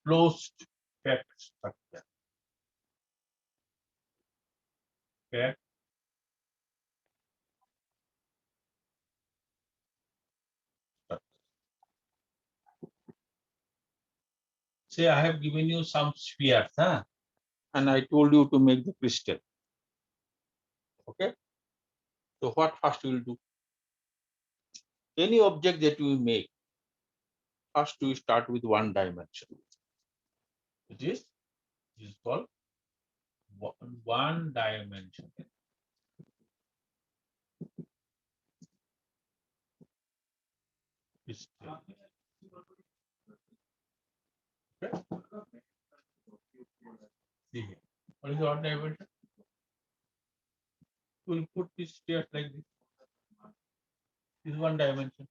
closed fact structure. Fact structure. Say I have given you some spheres, huh? And I told you to make the crystal. Okay. So what first you will do? Any object that you make, first you start with one dimension. It is called one dimension. Crystal. Okay. See here. What is the one dimension? We'll put this stairs like this. This is one dimension.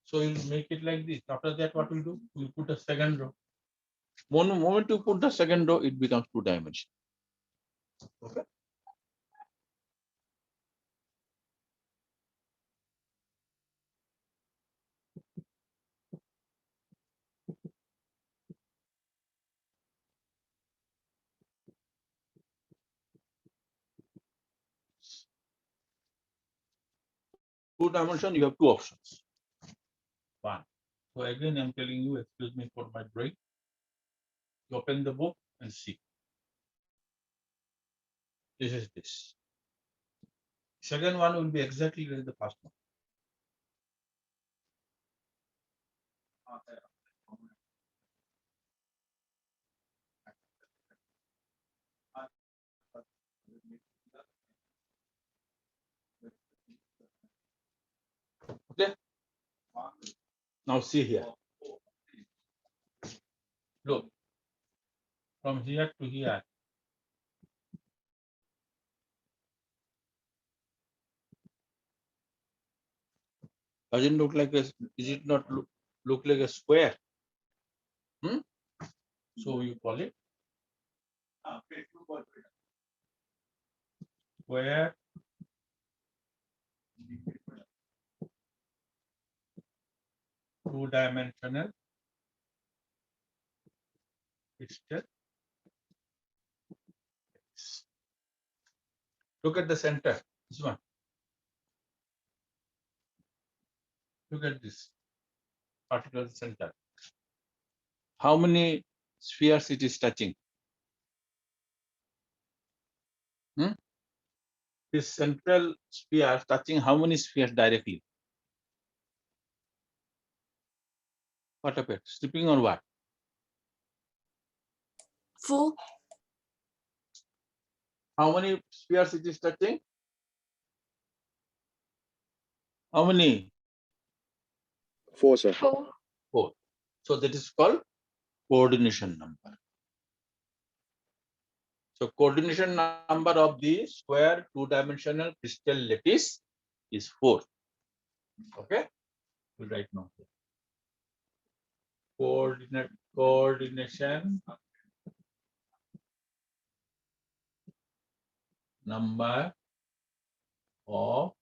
So you'll make it like this. After that, what we'll do? We'll put a second row. Moment you put the second row, it becomes two dimension. Okay. Two dimension, you have two options. One. So again, I'm telling you, excuse me for my break. You open the book and see. This is this. Second one will be exactly like the first one. Okay. Now see here. Look. From here to here. Doesn't look like a, is it not look like a square? So you call it square two-dimensional crystal. Look at the center. This one. Look at this particular center. How many spheres it is touching? This central sphere touching how many spheres directly? What of it? Stripping or what? 4. How many spheres it is touching? How many? 4, sir. 4. 4. So that is called coordination number. So coordination number of the square two-dimensional crystal lattice is 4. Okay? We'll write now. Coordination number of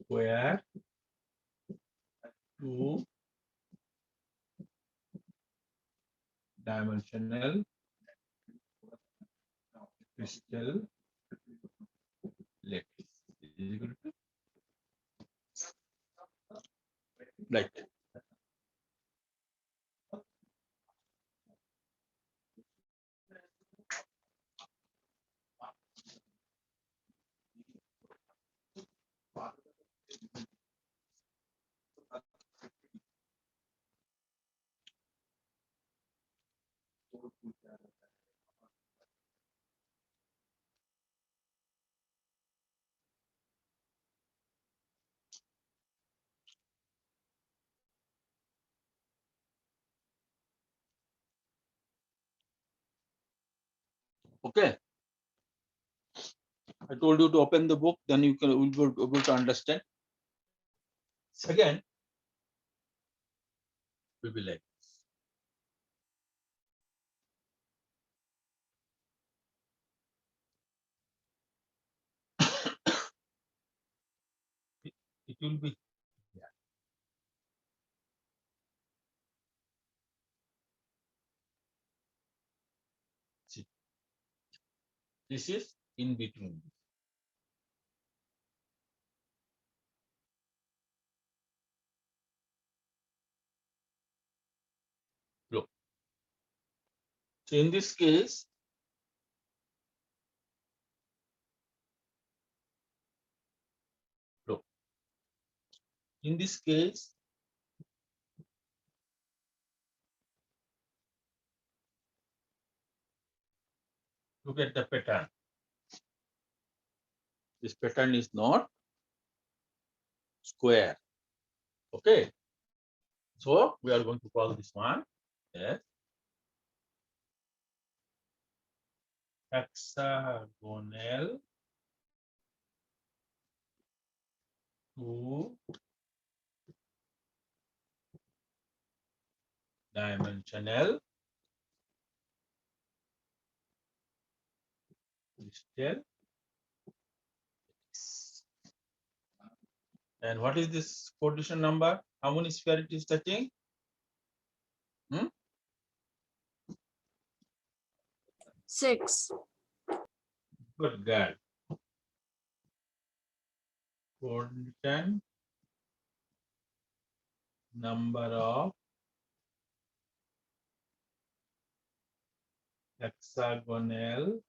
square two-dimensional crystal lattice is equal to like that. Okay. I told you to open the book, then you will be able to understand. Second will be like it will be here. This is in between. Look. So in this case, look. In this case, look at the pattern. This pattern is not square. Okay. So we are going to call this one as hexagonal two-dimensional crystal. And what is this coordination number? How many sphere it is touching? Hmm? 6. Good girl. Coordination number of hexagonal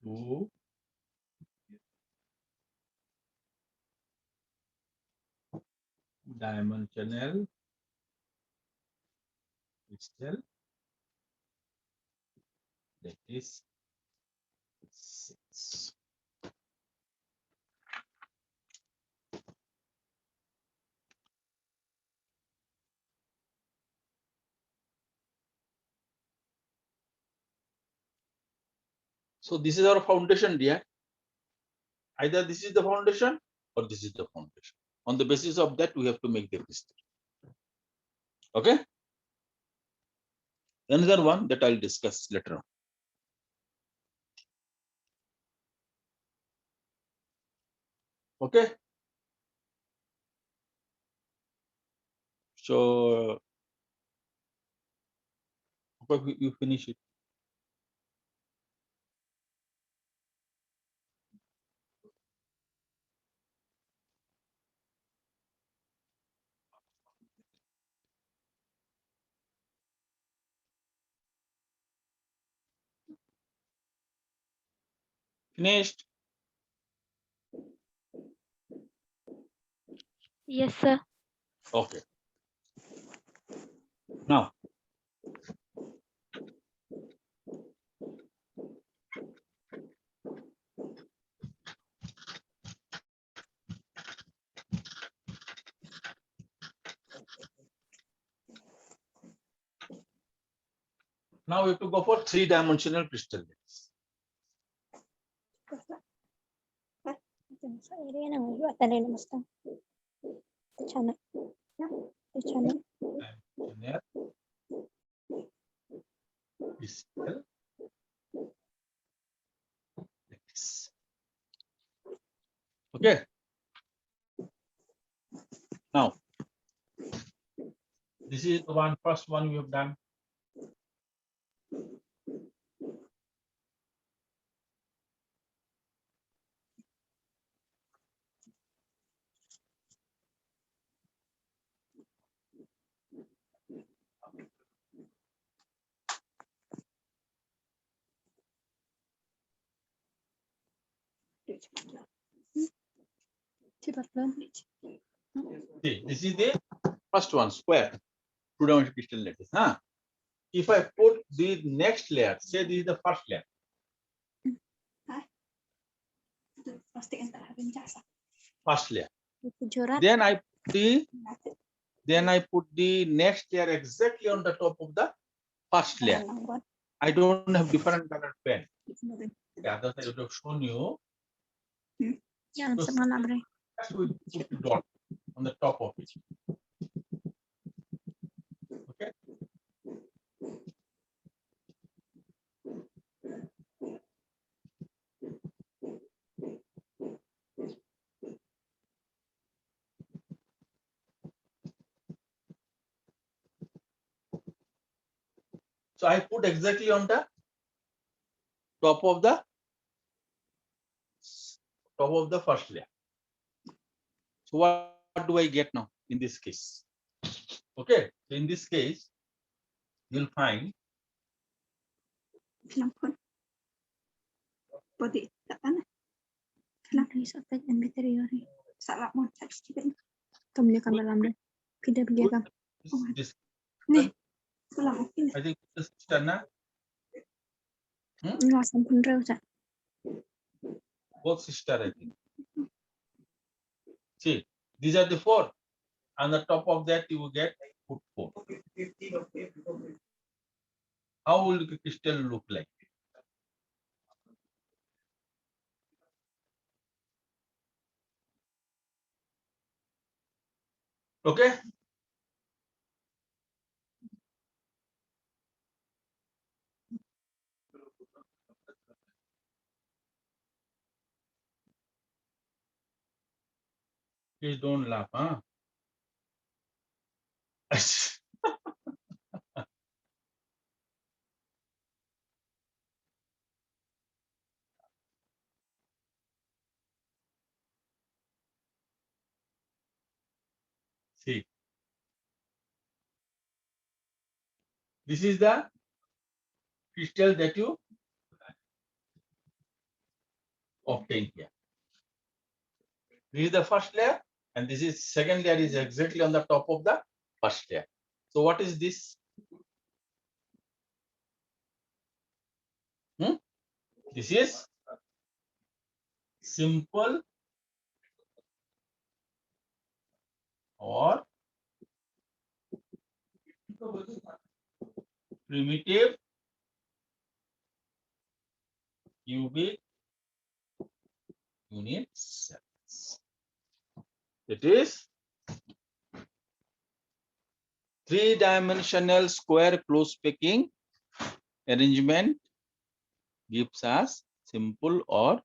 two-dimensional crystal, that is 6. So this is our foundation, dear. Either this is the foundation or this is the foundation. On the basis of that, we have to make the crystal. Okay. Another one that I'll discuss later on. Okay. So you finish it. Finished. Yes, sir. Okay. Now, now we have to go for three-dimensional crystal. Dimensional crystal. Yes. Okay. Now, this is the first one we have done. See, this is the first one, square, two-dimensional crystal lattice. Huh? If I put the next layer, say this is the first layer. First layer. Then I put the next layer exactly on the top of the first layer. I don't have different colored pen. The other side I would have shown you. Just we put the dot on the top of it. Okay. So I put exactly on the top of the first layer. So what do I get now in this case? Okay, so in this case, you'll find Cầm dalam deh. Pindah kamu. this. Nih, I think this is Chana. nggak sampun reu, Cak. Both sister, I think. See, these are the 4. On the top of that, you will get put 4. How will the crystal look like? Okay. Please don't laugh, huh? See, this is the crystal that you obtain here. This is the first layer, and this is second layer is exactly on the top of the first layer. So what is this? This is simple or primitive cubic unit cells. It is 3-dimensional square close packing arrangement gives us simple or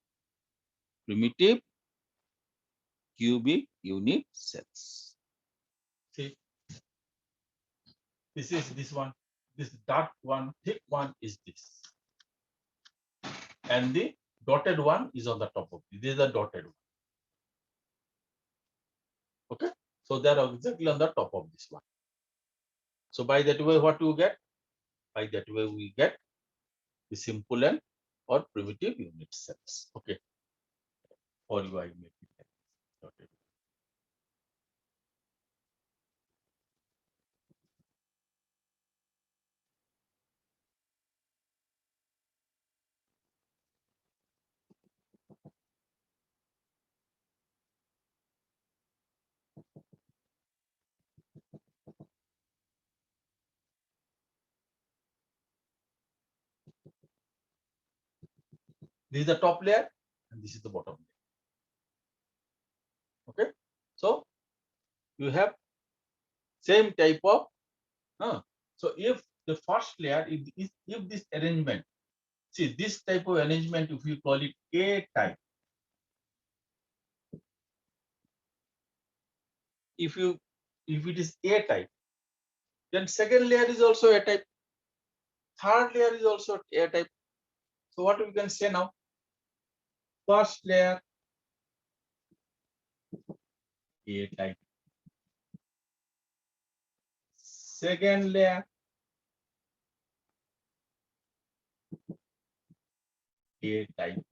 primitive cubic unit cells. See, this is this one. This dark one, thick one is this. And the dotted one is on the top of it. This is the dotted one. Okay. So they are exactly on the top of this one. So by that way, what you get? By that way, we get the simple and or primitive unit cells. Okay. For you, I make it dotted. This is the top layer, and this is the bottom layer. Okay. So you have same type of. So if the first layer, if this arrangement, see this type of arrangement, if you call it A type, if it is A type, then second layer is also A type, third layer is also A type. So what we can say now? First layer A type, second layer A type,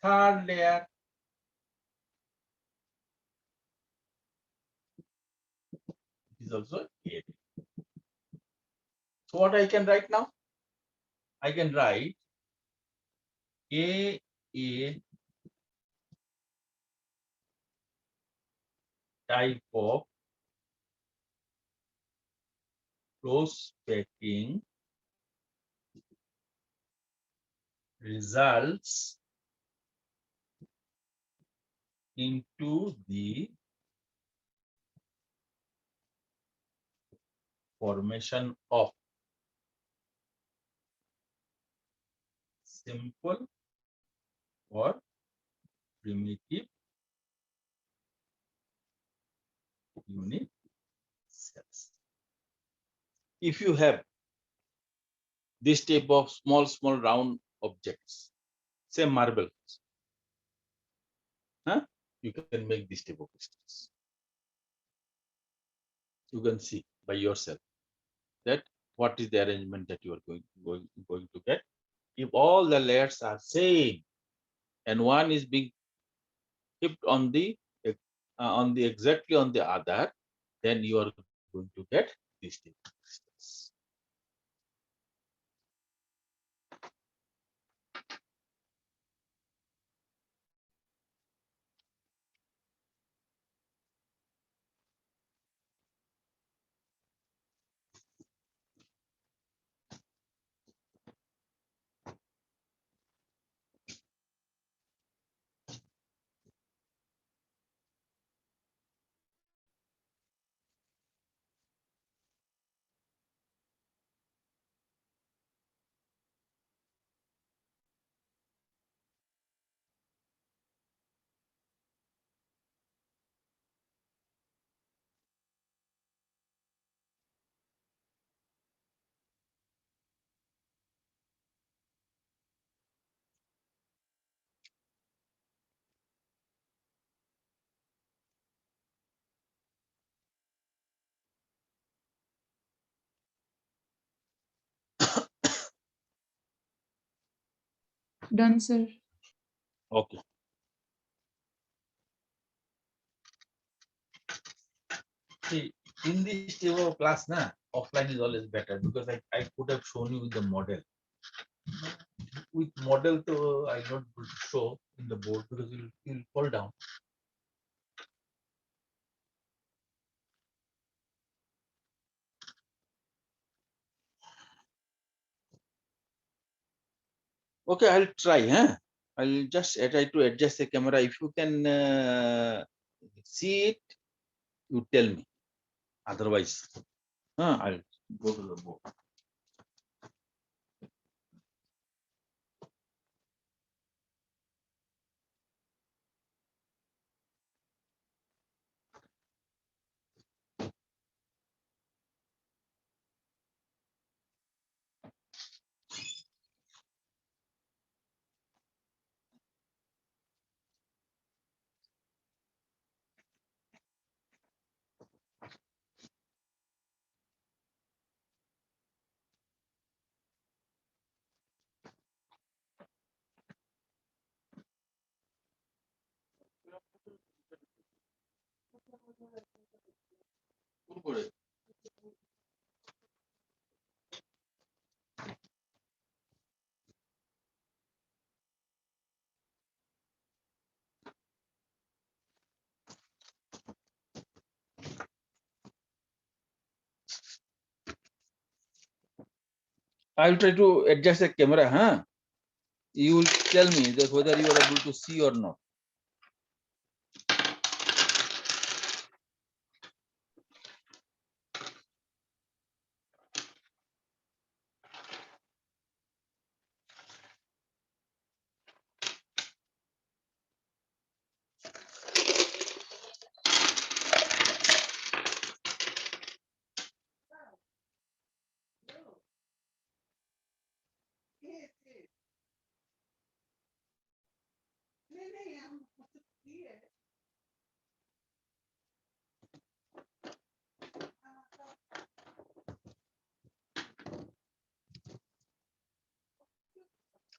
third layer is also A type. So what I can write now? I can write A type of close packing results into the formation of simple or primitive unit cells. If you have this type of small round objects, say marble, you can make this type of crystals. You can see by yourself that what is the arrangement that you are going to get. If all the layers are same and one is being kept on the exactly on the other, then you are going to get this type of crystals. Done, sir. Okay. See, in this type of class, offline is always better because I could have shown you with the model. With model, though, I not able to show in the board because you'll fall down. Okay, I'll try. I'll just try to adjust the camera. If you can see it, you tell me. Otherwise, I'll go to the board. I'll try to adjust the camera. You will tell me that whether you are able to see or not.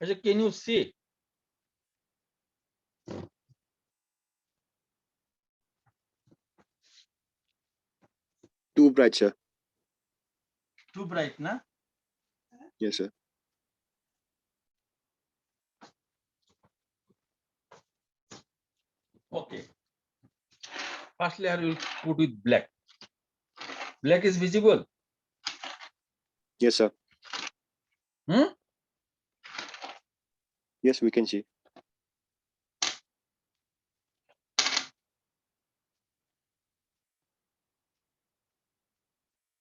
I said, can you see? Too bright, sir. Too bright, na? Yes, sir. Okay. First layer will put with black. Black is visible. Yes, sir. Hmm? Yes, we can see.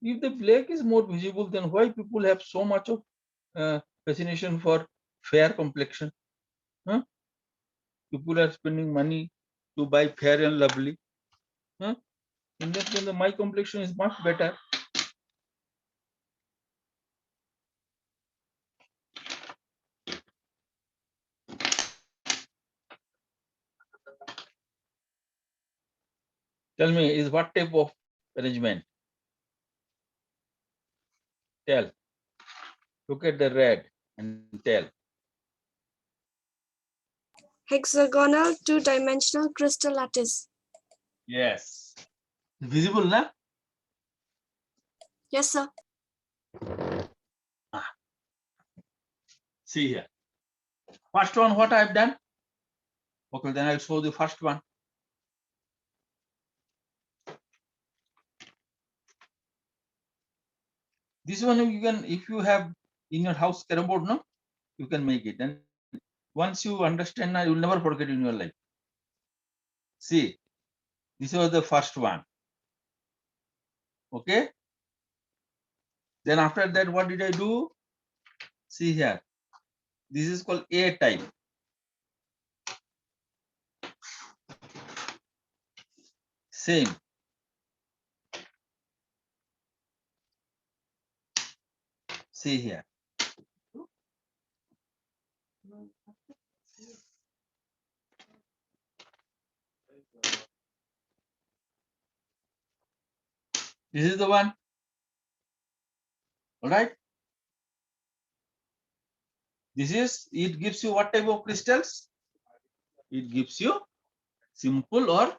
If the black is more visible, then why people have so much of fascination for fair complexion? People are spending money to buy fair and lovely. In that case, my complexion is much better. Tell me, is what type of arrangement? Tell. Look at the red and tell. Hexagonal two-dimensional crystal lattice. Yes. Visible, na? Yes, sir. See here. First one, what I've done? Okay, then I'll show the first one. This one you can, if you have in your house carrom board, no, you can make it. And once you understand, now you'll never forget in your life. See, this was the first one. Okay. Then after that, what did I do? See here. This is called A type. Same. See here. This is the one. All right. This is, it gives you what type of crystals? It gives you simple or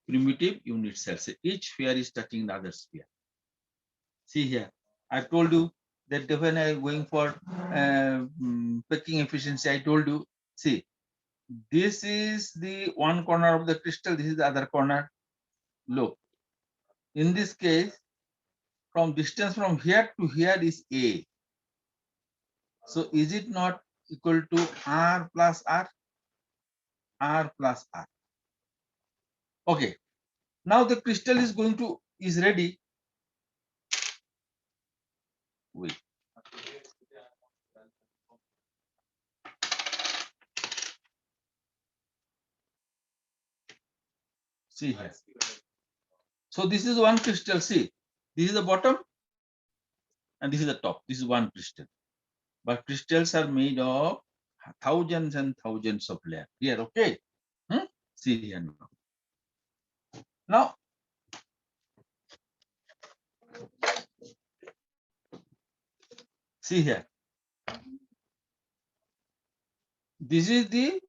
primitive unit cells. Each sphere is touching the other sphere. See here. I told you that when I'm going for packing efficiency, I told you, see, this is the one corner of the crystal, this is the other corner. Look, in this case, from distance from here to here is A. So is it not equal to R plus R? R plus R. Okay. Now the crystal is going to, is ready. Wait. See here. So this is one crystal. See, this is the bottom and this is the top. This is one crystal. But crystals are made of thousands and thousands of layers. Here, okay? See here now. Now, see here. This is the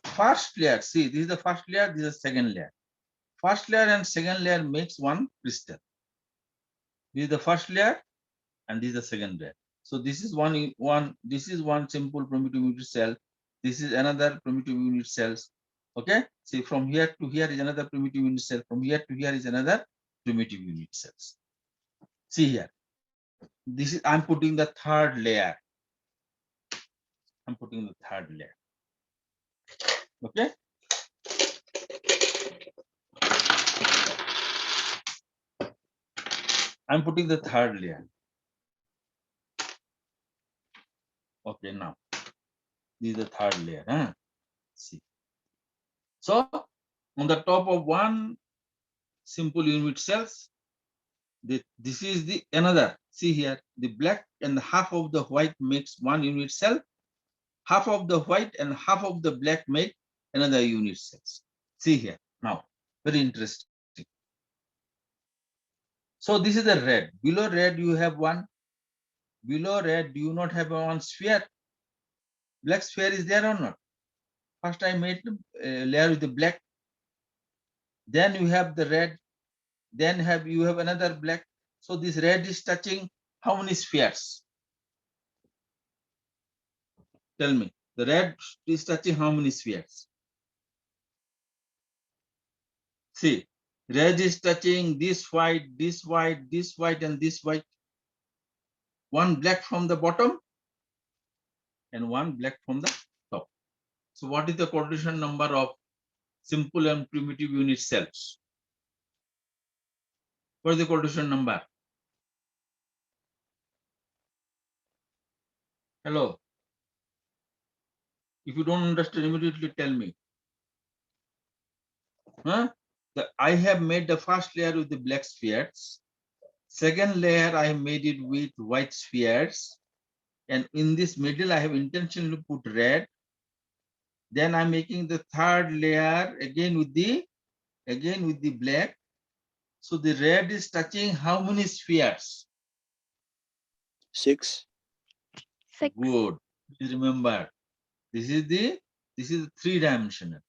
first layer. See, this is the first layer, this is the second layer. First layer and second layer makes one crystal. This is the first layer and this is the second layer. So this is this is one simple primitive unit cell. This is another primitive unit cells. Okay. See, from here to here is another primitive unit cell. From here to here is another primitive unit cells. See here. This is, I'm putting the third layer. I'm putting the third layer. Okay. I'm putting the third layer. Okay, now this is the third layer. Huh? See. So on the top of one simple unit cells, this is the another. See here, the black and half of the white makes one unit cell. Half of the white and half of the black make another unit cells. See here now, very interesting. So this is the red. Below red you have one. Below red do you not have one sphere? Black sphere is there or not? First I made the layer with the black. Then you have the red. Then you have another black. So this red is touching how many spheres? Tell me. The red is touching how many spheres? See, red is touching this white, this white, this white, and this white. One black from the bottom and one black from the top. So what is the coordination number of simple and primitive unit cells? What is the coordination number? Hello. If you don't understand, immediately tell me. Huh? I have made the first layer with the black spheres. Second layer, I made it with white spheres. And in this middle, I have intentionally put red. Then I'm making the third layer again with the again with the black. So the red is touching how many spheres? 6. 6. Good. Please remember, this is three-dimensional.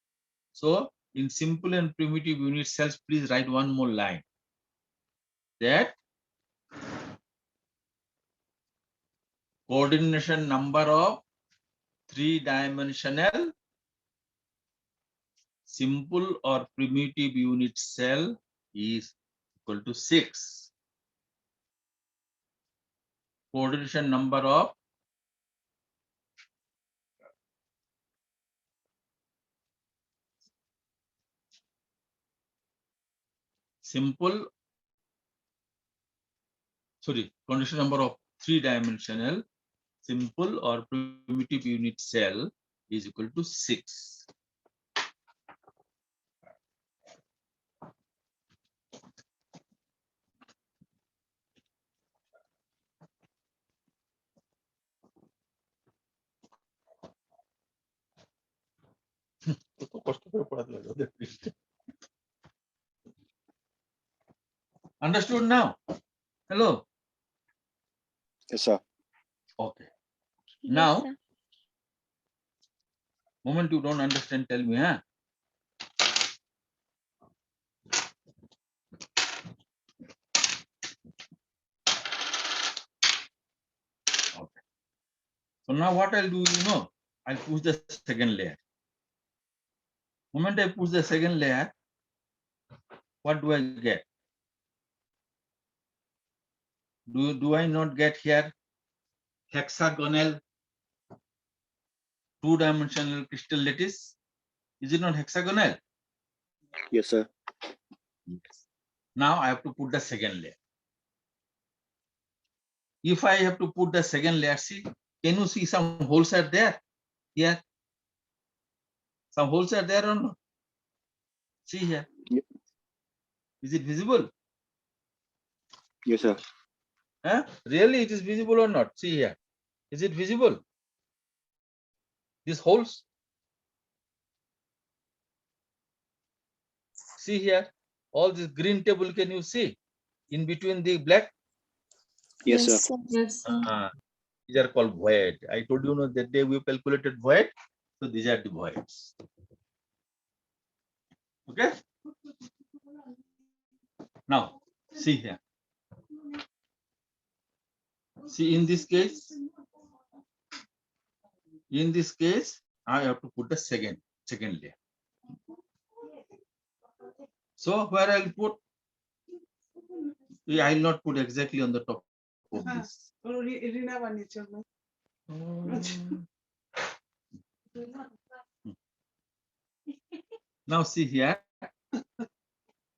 So in simple and primitive unit cells, please write one more line. That coordination number of three-dimensional simple or primitive unit cell is equal to 6. Coordination number of coordination number of three-dimensional simple or primitive unit cell is equal to 6. Understood now? Hello. Yes, sir. Okay. Yes, Now, sir. moment you don't understand, tell me, huh? Okay. So now what I'll do, I'll push the second layer. Moment I push the second layer, what do I get? Do I not get here hexagonal two-dimensional crystal lattice? Is it not hexagonal? Yes, sir. Yes. Now I have to put the second layer. If I have to put the second layer, see, can you see some holes are there? Here. Some holes are there or not? See here. Ye- Is it visible? Yes, sir. Huh? Really, it is visible or not? See here. Is it visible? These holes? See here. All this green table, can you see? In between the black? Yes, sir. Yes, sir. These are called void. I told you that day we calculated void. So these are the voids. Okay. Now, see here. See, in this case, I have to put the second layer. So where I'll put, I'll not put exactly on the top of this. Now see here.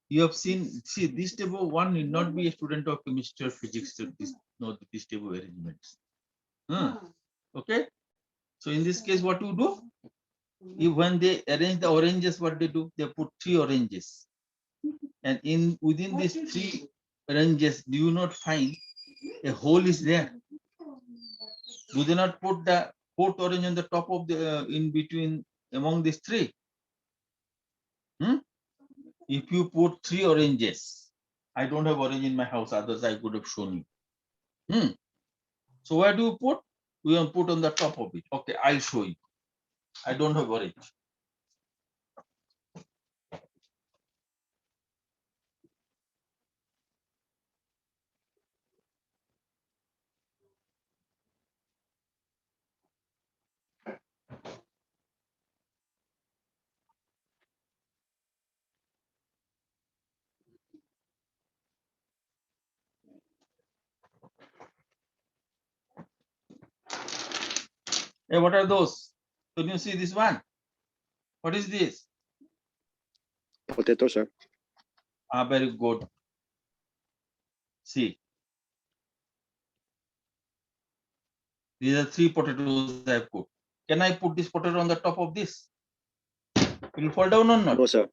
You have seen, see, this table one need not be a student of chemistry or physics to know this table arrangements. Okay. So in this case, what you do? If when they arrange the oranges, what they do? They put 3 oranges. And within these 3 oranges, do you not find a hole is there? Do they not put the 4th orange on the top of the in between among these 3? If you put 3 oranges, I don't have orange in my house, others I could have shown you. So where do you put? We will put on the top of it. Okay, I'll show you. I don't have orange. Hey, what are those? Can you see this one? What is this? Potato, sir. Very good. See, these are 3 potatoes I put. Can I put this potato on the top of this? It will fall down or not? No, sir.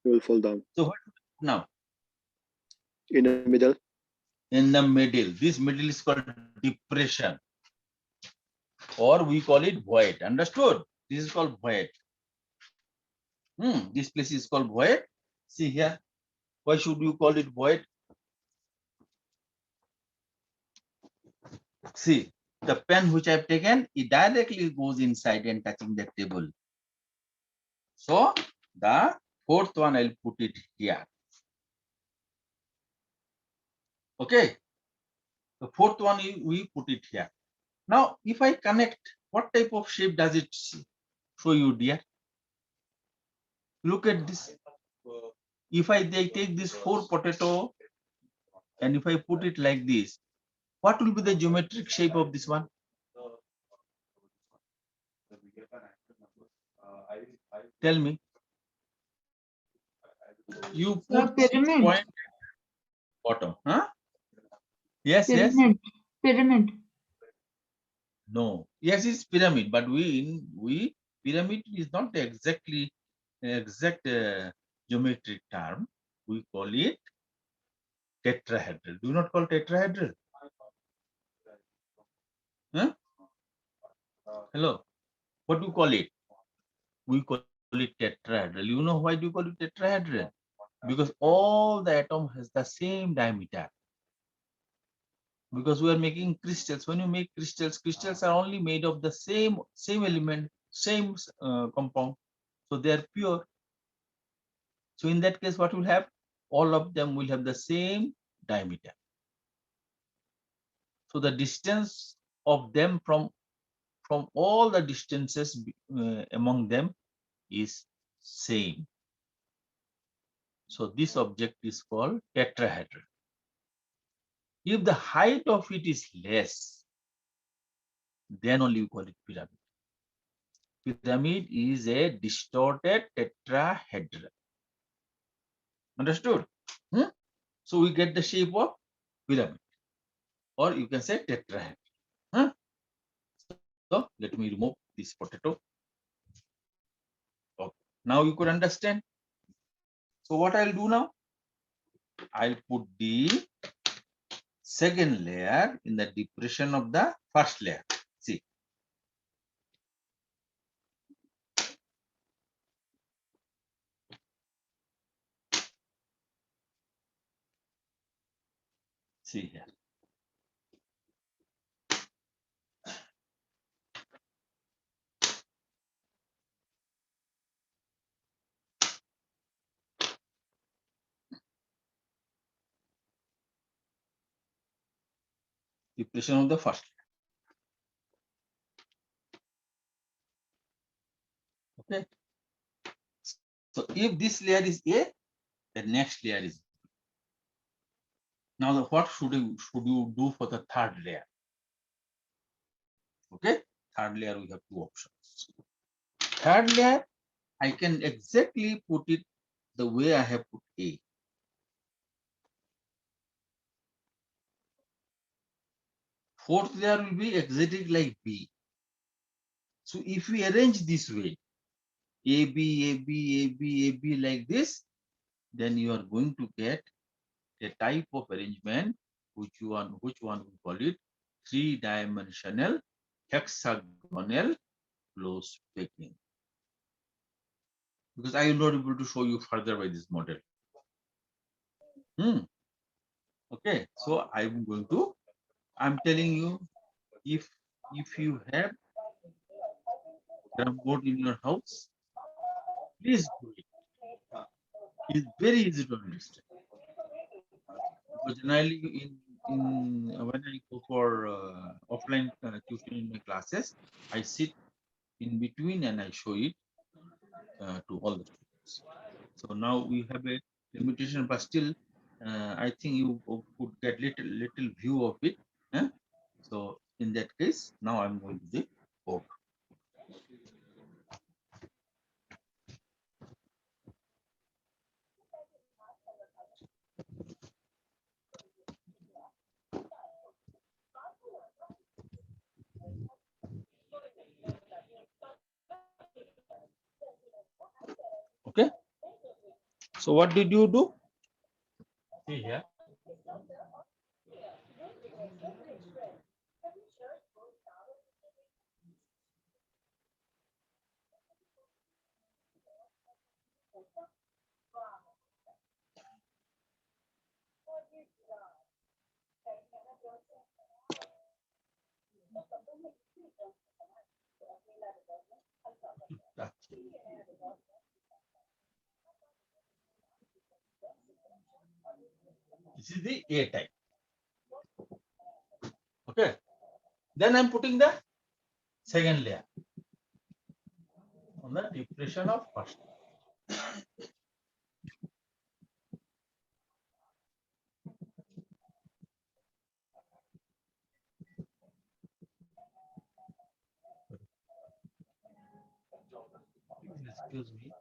It will fall down. So what now? In the middle. In the middle. This middle is called depression. Or we call it void. Understood? This is called void. This place is called void. See here. Why should you call it void? See, the pen which I've taken, it directly goes inside and touching the table. So the fourth one, I'll put it here. Okay. The fourth one, we put it here. Now, if I connect, what type of shape does it show you, dear? Look at this. If I take this 4 potato and if I put it like this, what will be the geometric shape of this one? Tell me. You put 6 pyramid. point bottom, huh? Yes, yes. Pyramid. No. Yes, it's pyramid, but we pyramid is not the exact geometric term. We call it tetrahedral. Do you not call tetrahedral? Huh? Hello. What do you call it? We call it tetrahedral. You know why do you call it tetrahedral? Because all the atom has the same diameter. Because we are making crystals. When you make crystals, crystals are only made of the same element, same compound. So they are pure. So in that case, what will have? All of them will have the same diameter. So the distance of them from all the distances among them is same. So this object is called tetrahedral. If the height of it is less, then only we call it pyramid. Pyramid is a distorted tetrahedral. Understood? So we get the shape of pyramid, or you can say tetrahedral. So let me remove this potato. Okay. Now you could understand. So what I'll do now? I'll put the second layer in the depression of the first layer. See. See here. Depression of the first layer. Okay. So if this layer is A, the next layer is B. Now what should you do for the third layer? Okay. Third layer we have 2 options. Third layer, I can exactly put it the way I have put A. Fourth layer will be exactly like B. So if we arrange this way, A, B, A, B, A, B, A, B like this, then you are going to get a type of arrangement which one we call it 3-dimensional hexagonal close packing. Because I will not be able to show you further by this model. Okay, so I'm telling you, if you have drum board in your house, please do it. It's very easy to understand. Because generally when I go for offline tuition in my classes, I sit in between and I show it to all the students. So now we have a limitation, but still, I think you could get little view of it. So in that case, now I'm going to the board. Okay. So what did you do? See here. This is the A type. Okay. Then I'm putting the second layer on the depression of first. Please excuse me.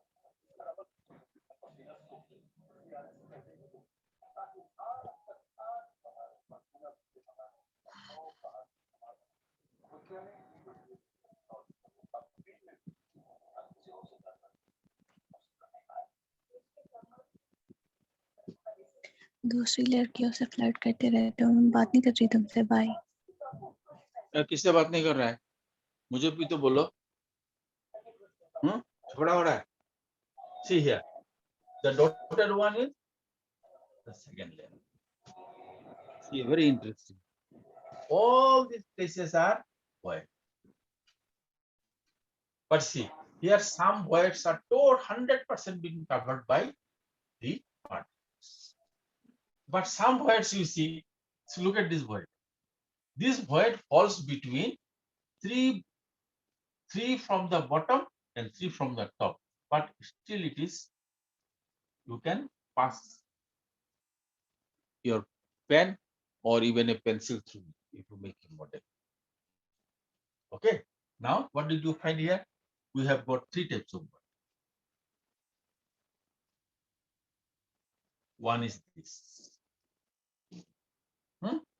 दूसरी लड़कियों से flirt करते रहते हो, मैं बात नहीं कर रही तुमसे, बाय। किससे बात नहीं कर रहा है? मुझे भी तो बोलो। झगड़ा हो रहा है। See here, the dotted one is the second layer. See, very interesting. All these places are void. But see, here some voids are 100% being covered by the particles. But some voids you see, so look at this void. This void falls between three from the bottom and three from the top. But still it is, you can pass your pen or even a pencil through it if you make a model. Okay. Now, what did you find here? We have got three types of void. One is this.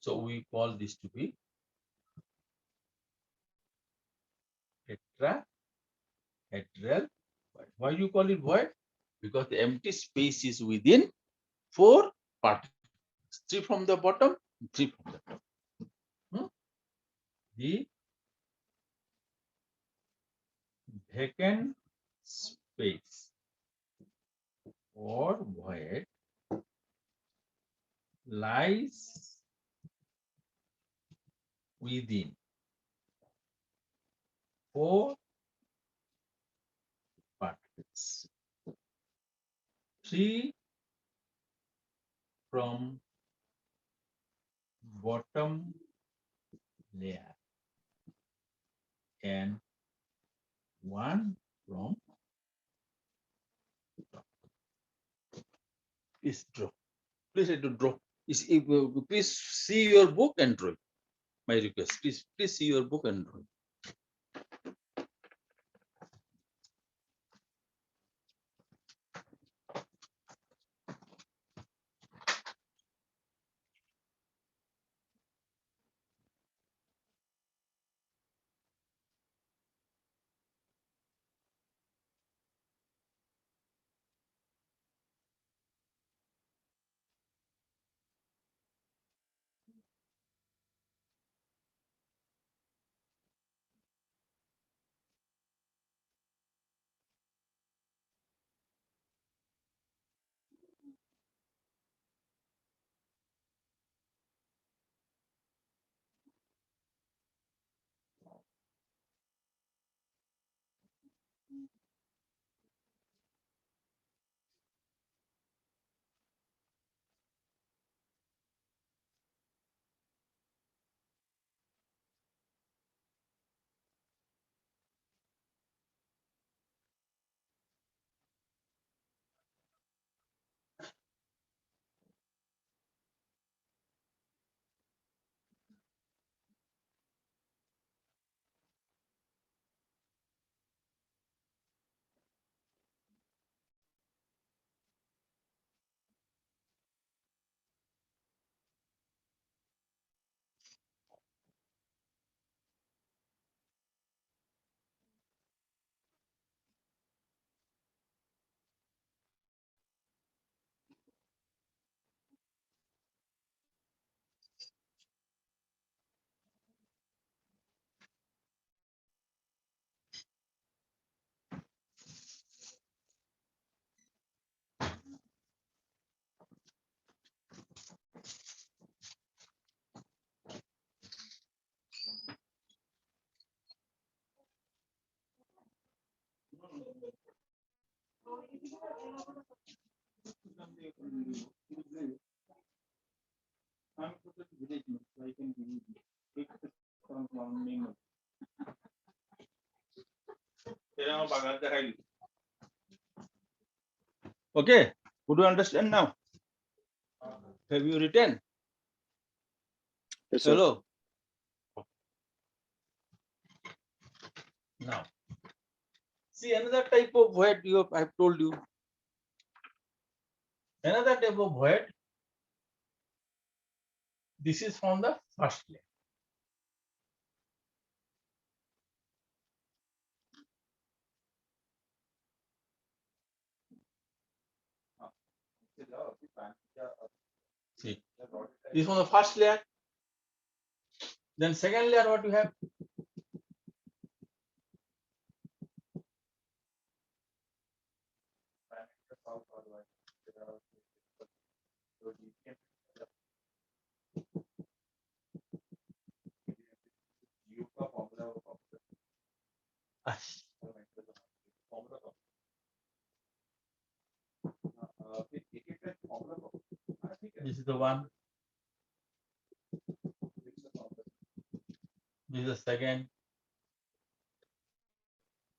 So we call this to be tetrahedral void. Why do you call it void? Because the empty space is within four particles. Three from the bottom, three from the top. The vacant space or void lies within four particles. Three from bottom layer and one from top. Please draw. Please try to draw. Please see your book and draw. My request. Please see your book and draw. Okay, would you understand now? Have you written? Yes, sir. Hello. Now, see another type of void I've told you. Another type of void. This is from the first layer. See, this is from the first layer. Then second layer, what you have? This is the one. This is the second.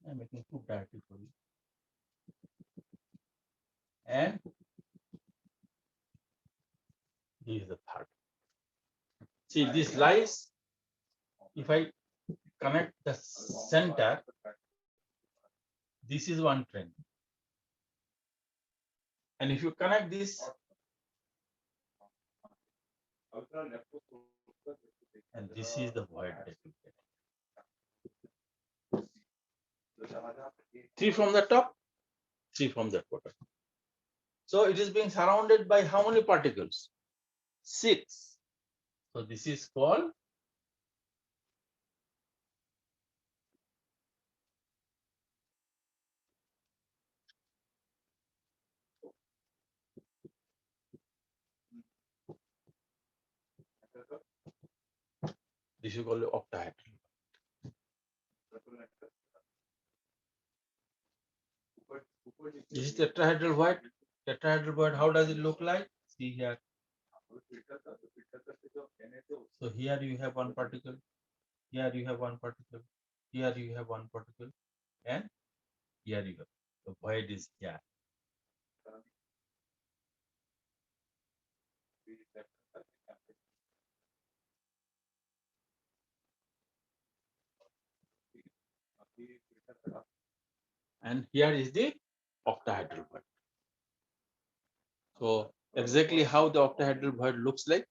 I'm making two directly for you. And this is the third. See, this lies. If I connect the center, this is one train. And if you connect this, and this is the void that you get. 3 from the top, 3 from the bottom. So it is being surrounded by how many particles? 6. So this is called octahedral. This is tetrahedral void. Tetrahedral void, how does it look like? See here. So here you have one particle, here you have one particle, here you have one particle, and here you have. The void is here. And here is the octahedral void. So exactly how the octahedral void looks like.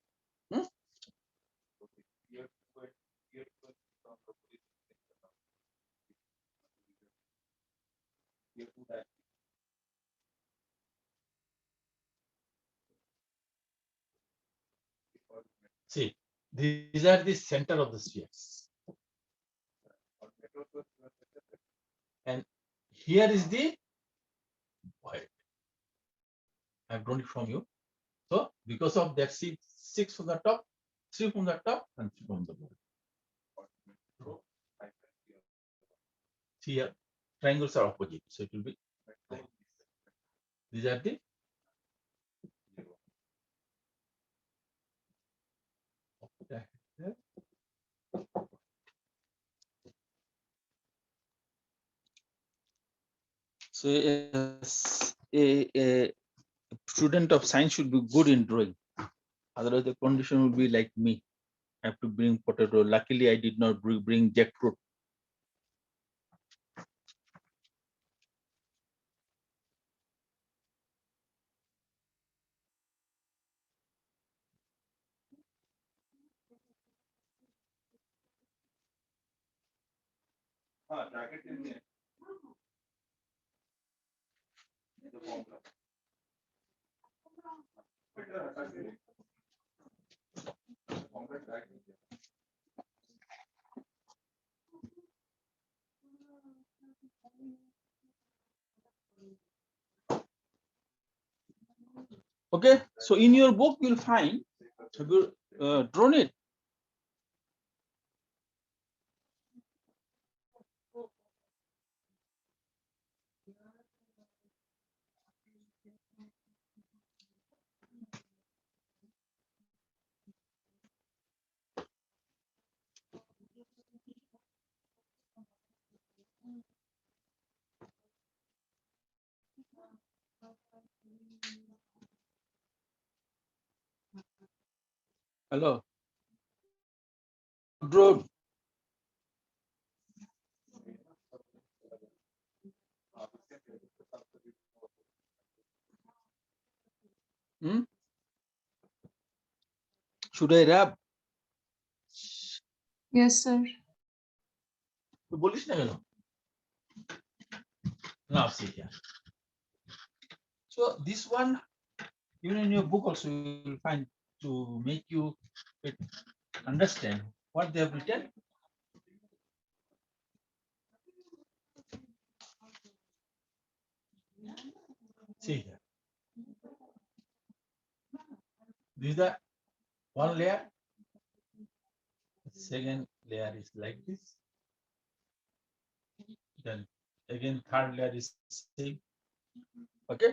See, these are the center of the spheres. And here is the void. I've drawn it from you. So because of that, see 6 from the top, 3 from the top, and 3 from the bottom. See here, triangles are opposite, so it will be like this. These are the so a student of science should be good in drawing. Otherwise, the condition will be like me. I have to bring potato. Luckily, I did not bring jackfruit. Okay, so in your book you'll find, have you drawn it? Hello. Road. Hmm? Should I rap? Yes, sir. তো বলিস না কেন? Now see here. So this one, even in your book also you will find to make you understand what they have written. See here. This is the one layer. Second layer is like this. Then again third layer is same. Okay.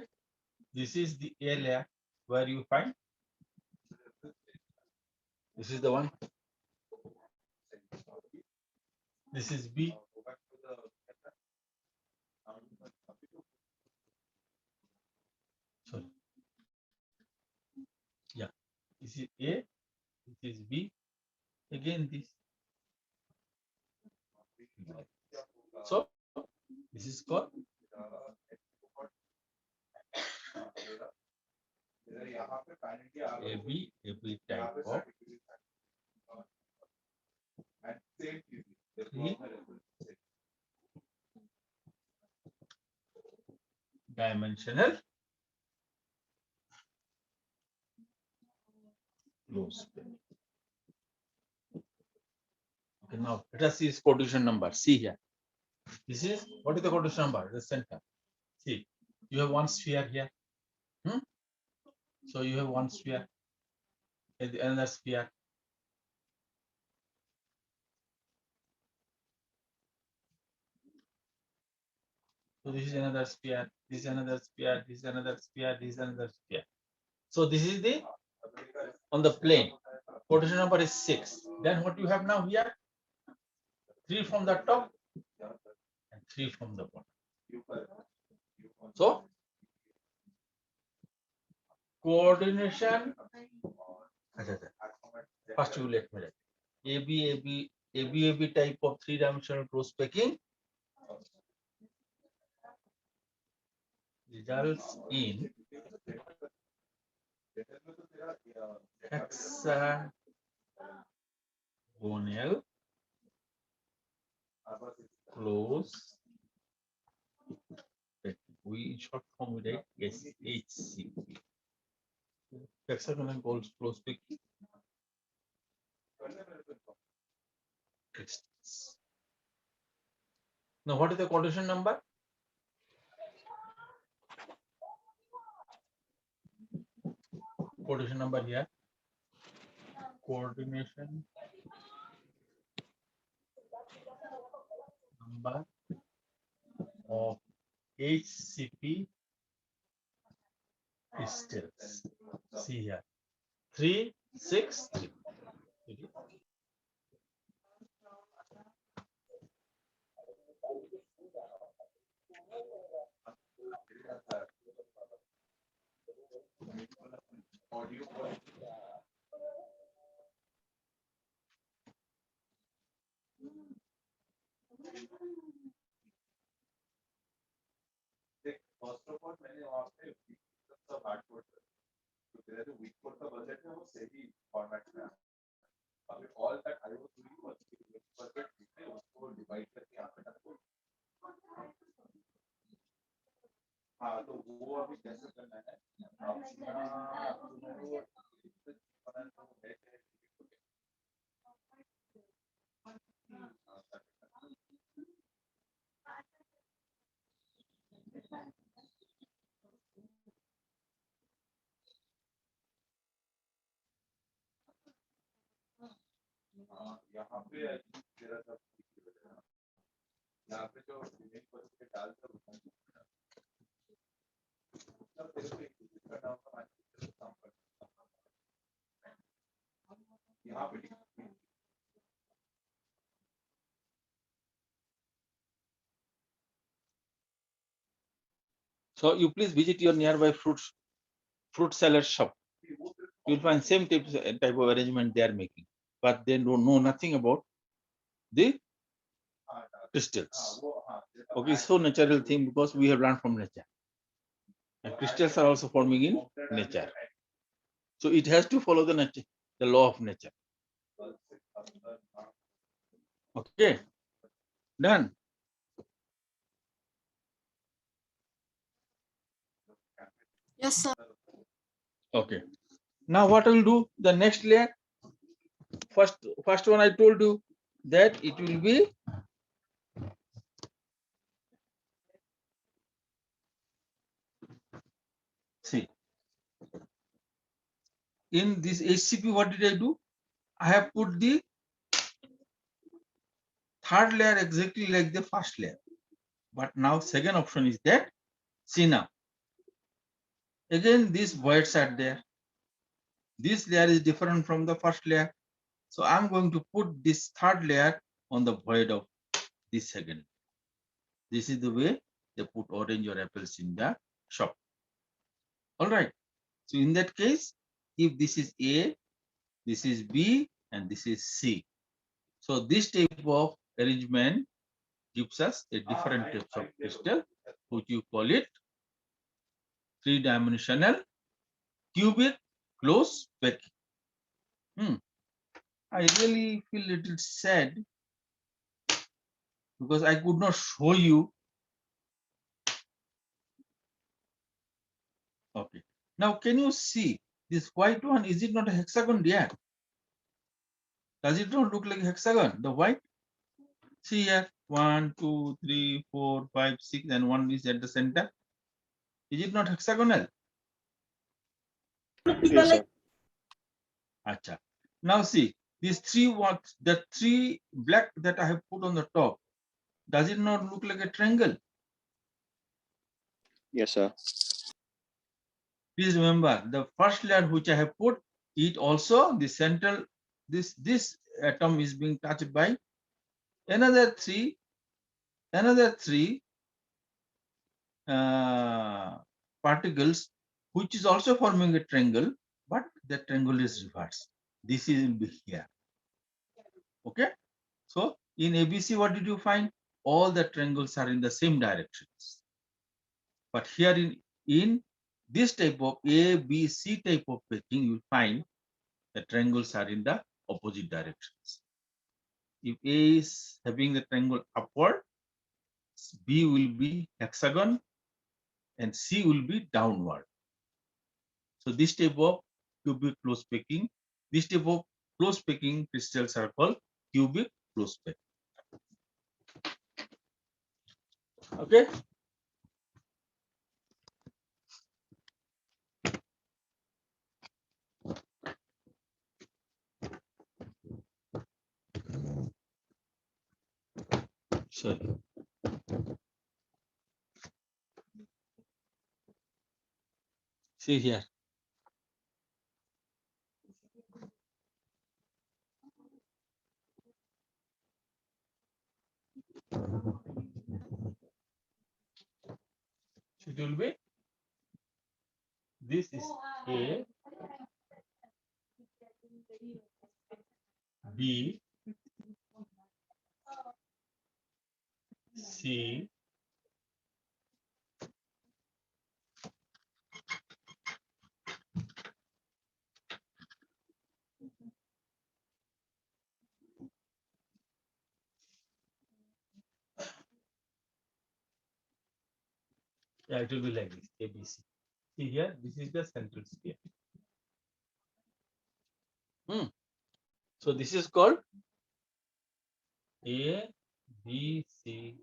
This is the A layer where you find. This is the one. This is B. Sorry. Yeah. This is A. This is B. Again this. So this is called AB type of three-dimensional closed plane. Okay, now let us see its quotation number. See here. This is what is the quotation number? The center. See, you have one sphere here. So you have one sphere and another sphere. So this is another sphere, this is another sphere, this is another sphere, this is another sphere. So this is the on the plane. Quotation number is 6. Then what you have now here? 3 from the top and 3 from the bottom. So coordination. First you let me write. AB type of three-dimensional close packing results in hexagonal close. We in short form we write HCP. Hexagonal close packing crystals. Now what is the quotation number? Quotation number here. Coordination number of HCP crystals. See here. 3, 6, 3. So you please visit your nearby fruit seller shop. you'll find same type of arrangement they are making, but they don't know nothing about the crystals. Okay, so natural thing because we have learned from nature. And crystals are also forming in nature. So it has to follow the nature, the law of nature. Okay, done. Yes, sir. Okay. Now what I will do, the next layer, first one I told you that it will be see in this HCP, what did I do? I have put the third layer exactly like the first layer. But now second option is that, see now, again these voids are there. This layer is different from the first layer. So I'm going to put this third layer on the void of this second. This is the way they put orange or apples in the shop. All right. So in that case, if this is A, this is B, and this is C. So this type of arrangement gives us a different type of crystal, which you call it three-dimensional cubic close packing. I really feel a little sad because I could not show you. Okay. Now, can you see this white one? Is it not a hexagon there? Does it not look like a hexagon? The white? See here, 1, 2, 3, 4, 5, 6, and 1 is at the center. Is it not hexagonal? Yes, sir. Acha. Now see, these the three black that I have put on the top, does it not look like a triangle? Yes, sir. Please remember, the first layer which I have put, it also the central, this atom is being touched by another three particles, which is also forming a triangle, but the triangle is reversed. This is in here. Okay. So in ABC, what did you find? All the triangles are in the same directions. But here in this type of A, B, C type of packing, you find the triangles are in the opposite directions. If A is having the triangle upward, B will be hexagon and C will be downward. So this type of cubic close packing, this type of close packing crystals are called cubic close packing. Okay. Sorry. See here. It will be, this is A, B, C, yeah, it will be like this, ABC. See here, this is the central sphere. So this is called A, B, C,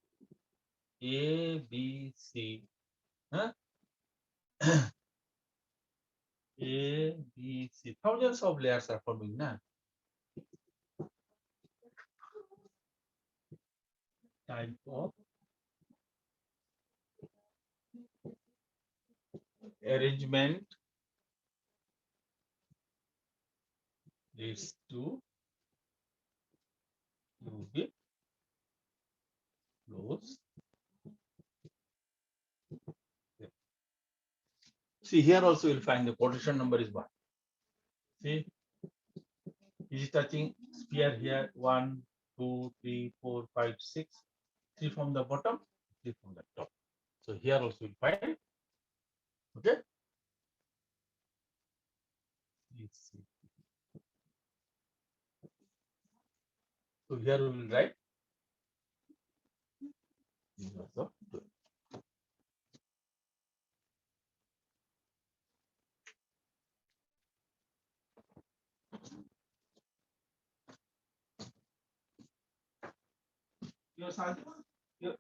A, B, C. Huh? A, B, C. Thousands of layers are forming now. Type of arrangement leads to cubic close. See here also you'll find the quotation number is 1. See, is touching sphere here. 1, 2, 3, 4, 5, 6. 3 from the bottom, 3 from the top. So here also we'll find. Okay. Let's see. So here we will write. Also, your son, your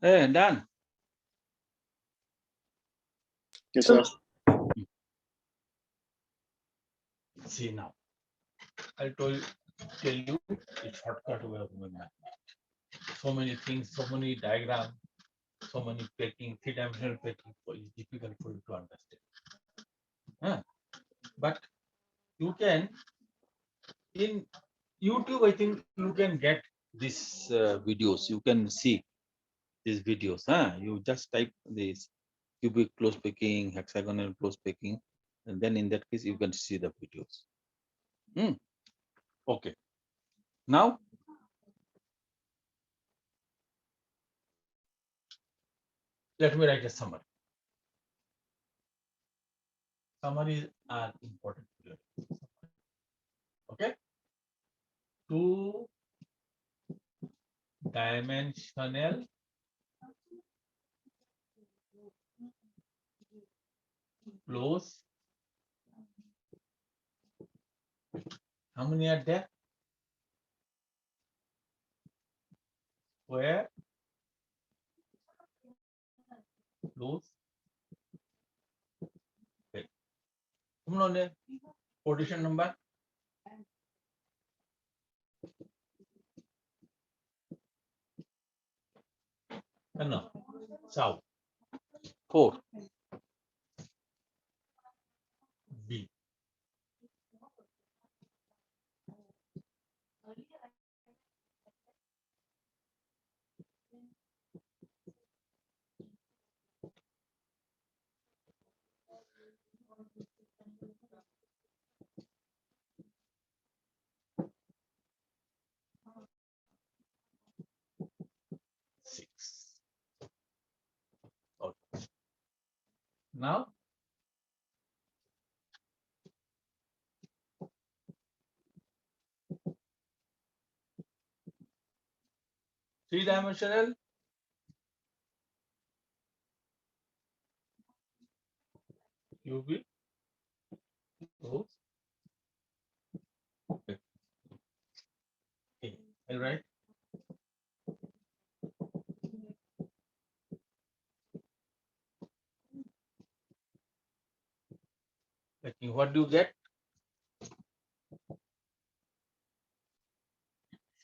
Hey, done. Yes, sir. See now. I'll tell you a shortcut way of doing that. So many things, so many diagrams, so many plating, three-dimensional plating, so it's difficult for you to understand. But you can, in YouTube, I think you can get these videos. You can see these videos. You just type this cubic close packing, hexagonal close packing, and then in that case, you can see the videos. Okay. Now, let me write a summary. Summaries are important. Okay. Two-dimensional close. How many are there? Square close. Okay. Position number. No. South. 4. B. Six. Okay. Now, three-dimensional cubic close. Okay. All right. What do you get?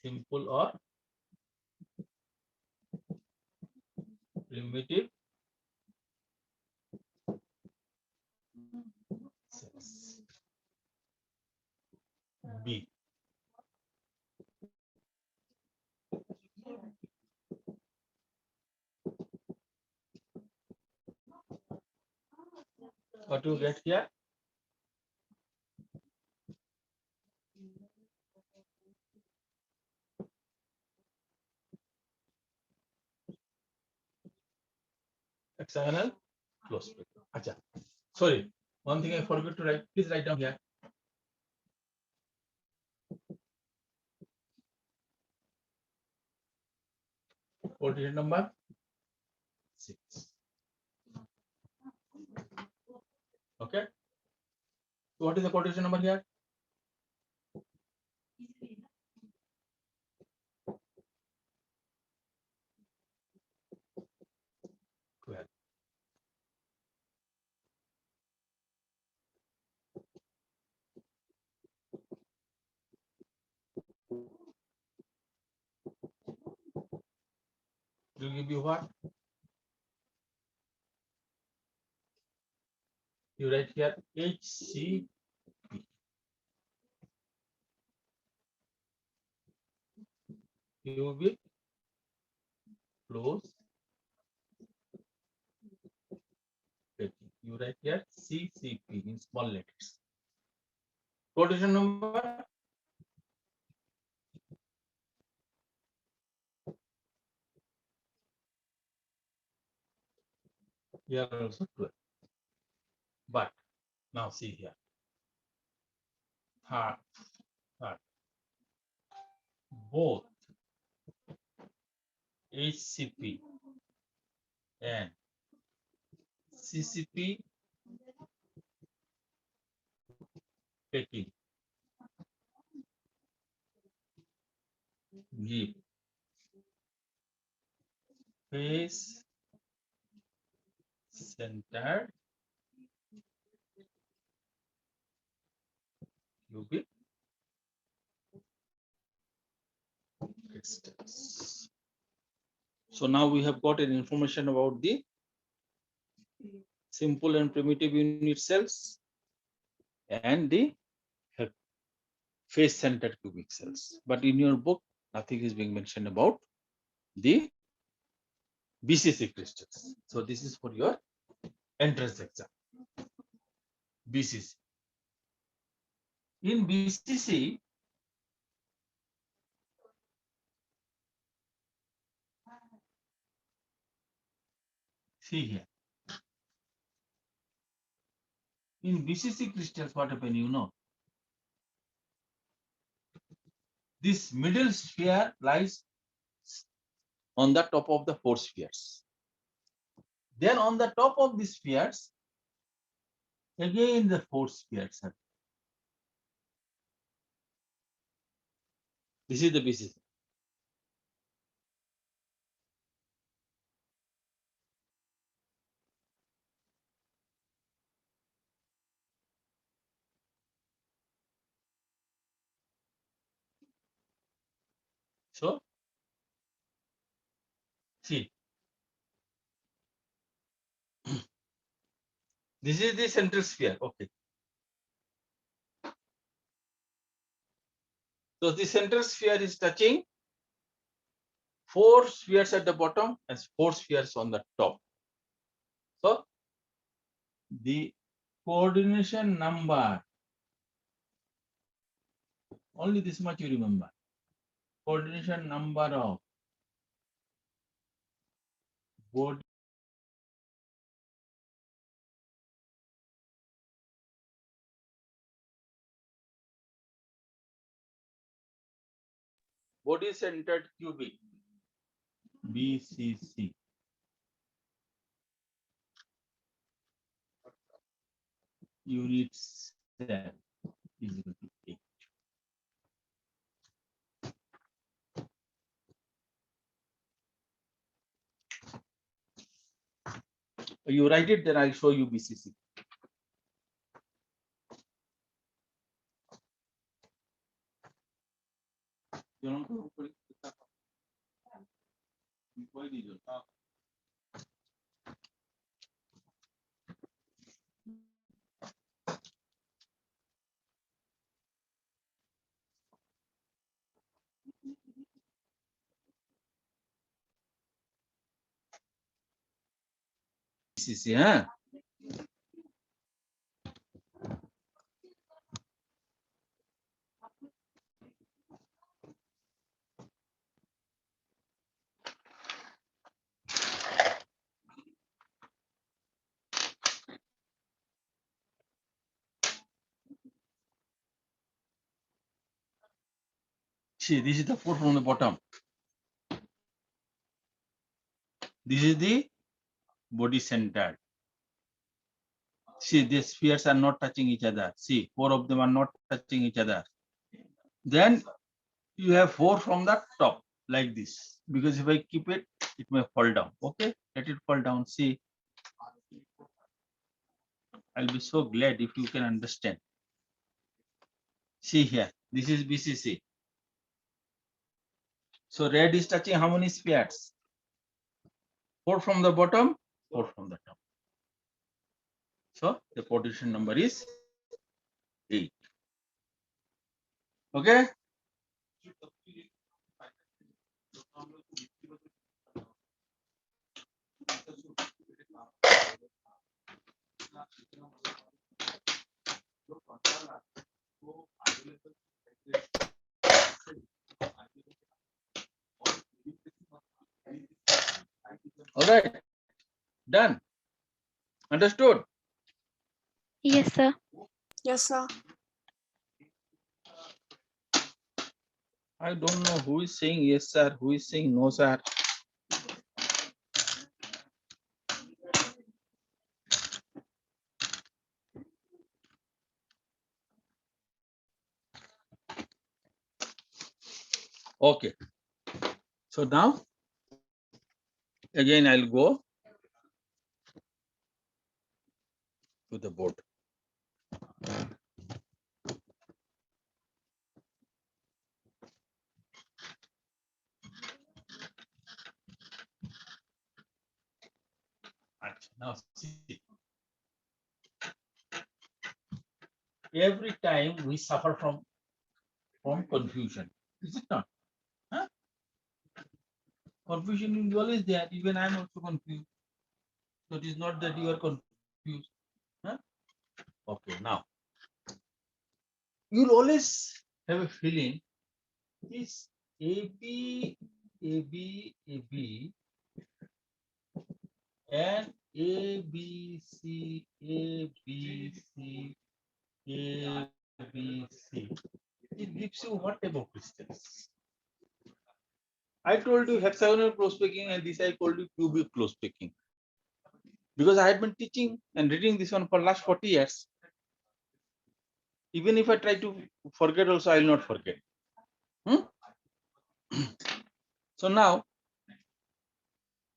Simple or primitive cells. B. What do you get here? Hexagonal close bracket. Acha. Sorry, one thing I forgot to write. Please write down here. Coordinate number 6. Okay. So what is the coordination number here? Will give you what? You write here HC cubic close bracket. You write here CCP in small letters. Quotation number here also 12. But now see here. Third. Both HCP and CCP packing give face centered cubic crystals. So now we have got an information about the simple and primitive unit cells and the face centered cubic cells. But in your book, nothing is being mentioned about the BCC crystals. So this is for your entrance exam. BCC. In BCC, see here. In BCC crystals, what happened, you know? This middle sphere lies on the top of the 4 spheres. Then on the top of the spheres, again the 4 spheres are. This is the BCC. So, see, this is the central sphere. Okay. So the central sphere is touching 4 spheres at the bottom and 4 spheres on the top. So the coordination number, only this much you remember. Coordination number of body centered cubic BCC unit cell is equal to 8. You write it, then I'll show you BCC. You know, BCC, huh? See, this is the force from the bottom. This is the body center. See, these spheres are not touching each other. See, 4 of them are not touching each other. Then you have 4 from the top, like this. Because if I keep it, it may fall down. Okay, let it fall down. See, I'll be so glad if you can understand. See here, this is BCC. So red is touching how many spheres? 4 from the bottom, 4 from the top. So the position number is 8. Okay. All right. Done. Understood? Yes, sir. Yes, sir. I don't know who is saying yes, sir, who is saying no, sir. Okay. So now, again, I'll go to the board. Now, see. Every time we suffer from confusion, is it not? Huh? Confusion is always there. Even I am also confused. So it is not that you are confused. Huh? Okay, now you'll always have a feeling this AB, AB, AB, and ABC, ABC, ABC. It gives you what type of crystals? I told you hexagonal close packing, and this I told you cubic close packing. Because I had been teaching and reading this one for last 40 years. Even if I try to forget also, I will not forget. So now,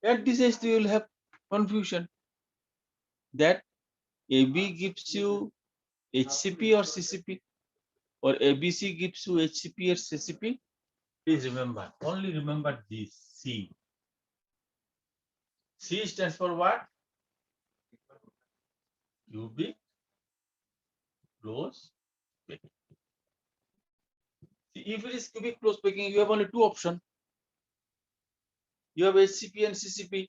at this age, you will have confusion that AB gives you HCP or CCP, or ABC gives you HCP or CCP. Please remember, only remember this C. C stands for what? Cubic close packing. See, if it is cubic close packing, you have only 2 options. You have HCP and CCP.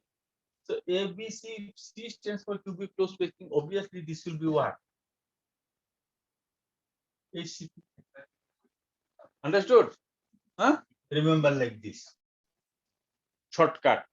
So ABC, C stands for cubic close packing. Obviously, this will be what? HCP. Understood? Huh? Remember like this. Shortcut.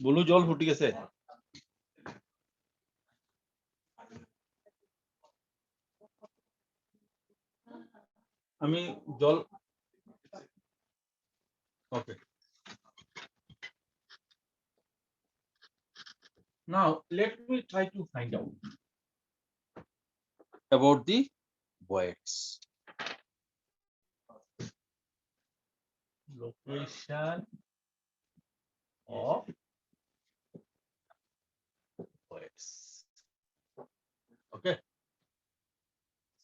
বলু জল ফুটি গেছে আমি জল okay. Now let me try to find out about the voids. Location of voids. Okay.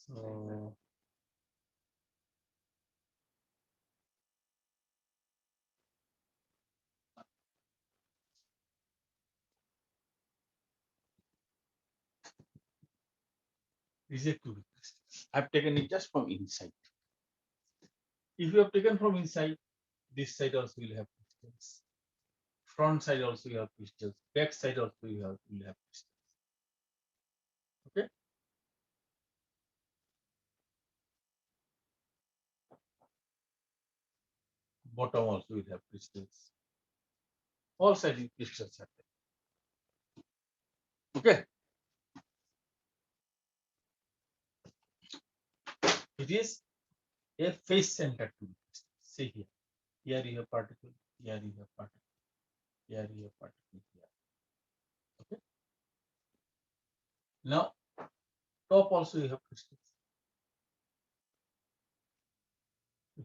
So This is a cubic crystal. I've taken it just from inside. If you have taken from inside, this side also will have crystals. Front side also you have crystals. Back side also you will have crystals. Okay. Bottom also will have crystals. All sides crystals are there. Okay. It is a face center to it. See here. Here you have particle. Here you have particle. Here you have particle. Here. Okay. Now, top also you have crystals.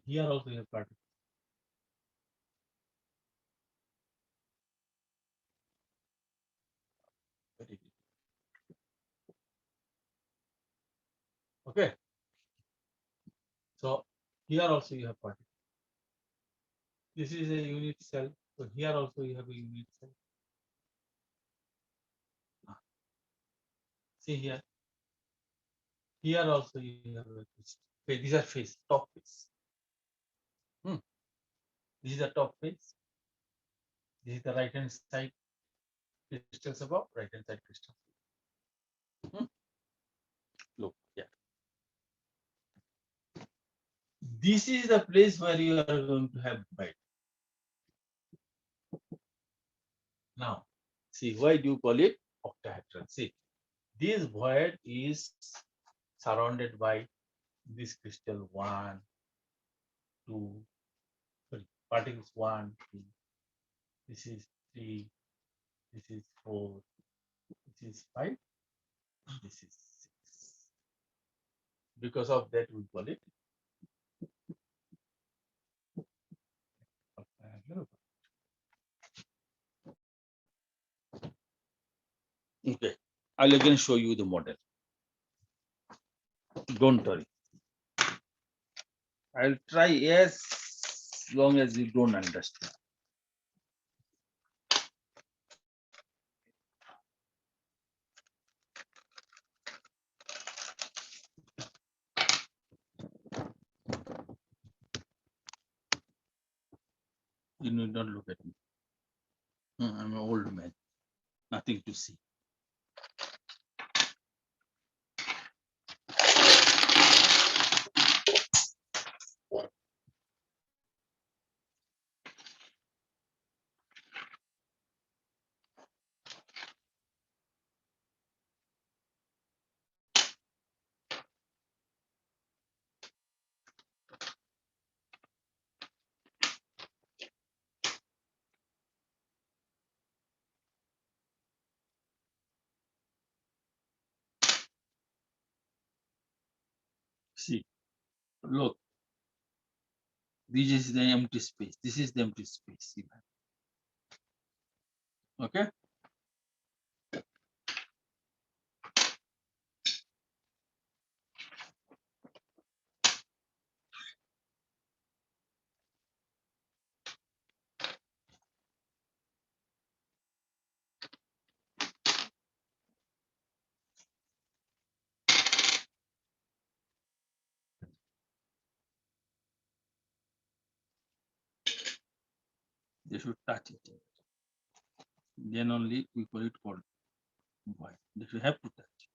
Here also you have particles. Very good. Okay. So here also you have particles. This is a unit cell. So here also you have a unit cell. See here. Here also you have a crystal. Okay, these are face, top face. This is the top face. This is the right hand side crystals above, right hand side crystals. Look, yeah. This is the place where you are going to have void. Now, see, why do you call it octahedral? See, this void is surrounded by this crystal 1, 2, 3, particles 1, 2, this is 3, this is 4, this is 5, this is 6. Because of that, we call it octahedral. Okay, I'll again show you the model. Don't worry. I'll try as long as you don't understand. You need not look at me. I'm an old man. Nothing to see. See, look. This is the empty space. This is the empty space. Okay. They should touch it. Then only we call it called void. They should have to touch.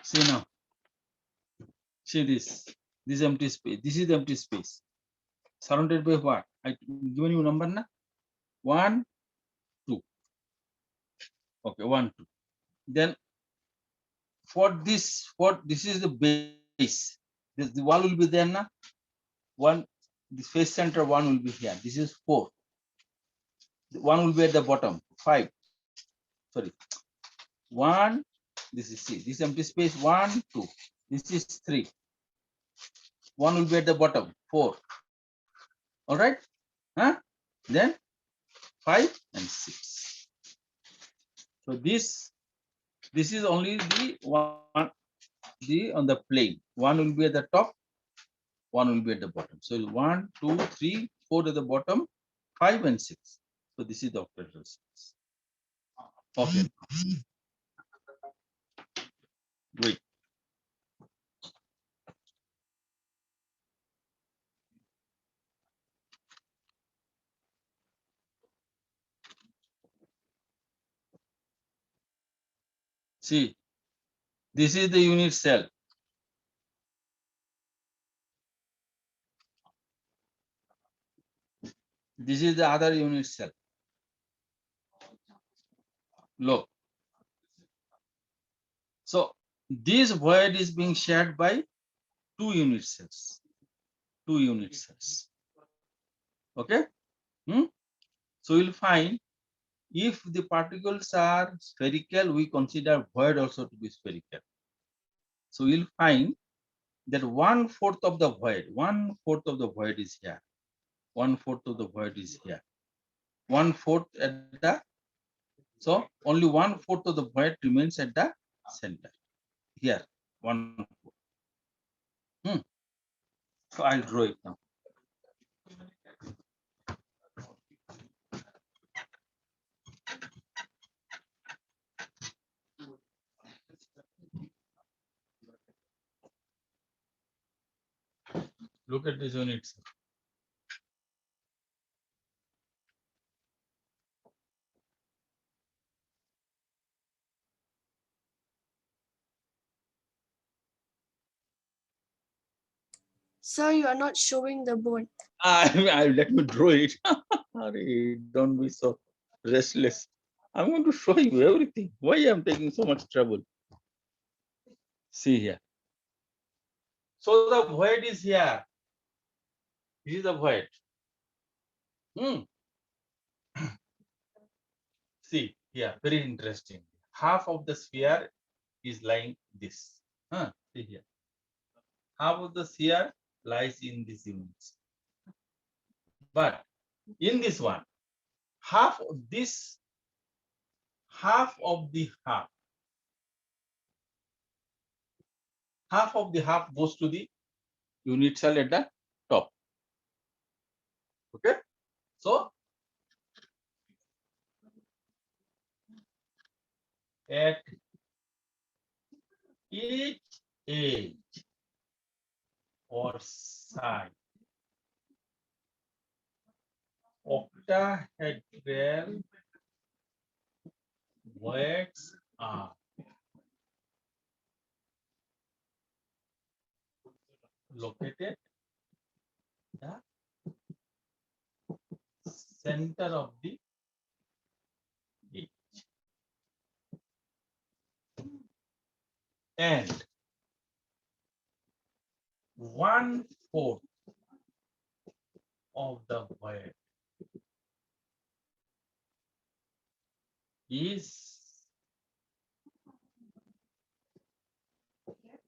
See now. See this. This empty space. This is the empty space. Surrounded by what? I given you number na? 1, 2. Okay, 1, 2. Then for this is the base. The wall will be there na? 1. The face center 1 will be here. This is 4. The 1 will be at the bottom. 5. Sorry. 1. This is C. This empty space 1, 2. This is 3. 1 will be at the bottom. 4. All right. Huh? Then 5 and 6. So this is only the one the on the plane. One will be at the top, one will be at the bottom. So 1, 2, 3, 4 at the bottom, 5 and 6. So this is the octahedral space. Okay. Wait. See, this is the unit cell. This is the other unit cell. Look. So this void is being shared by 2 unit cells. 2 unit cells. Okay? So you'll find if the particles are spherical, we consider void also to be spherical. So you'll find that 1/4 of the void, 1/4 of the void is here. 1/4 of the void is here. 1/4 at the, so only 1/4 of the void remains at the center. Here, 1/4. So I'll draw it now. Look at this unit. Sir, you are not showing the board. Let me draw it. Don't be so restless. I'm going to show you everything. Why I'm taking so much trouble? See here. So the void is here. This is the void. See here, very interesting. Half of the sphere is lying this. See here. Half of the sphere lies in this units. But in this one, half of this, half of the half of the half goes to the unit cell at the top. Okay. So at each edge or side, octahedral voids are located at the center of the edge. And 1/4 of the void is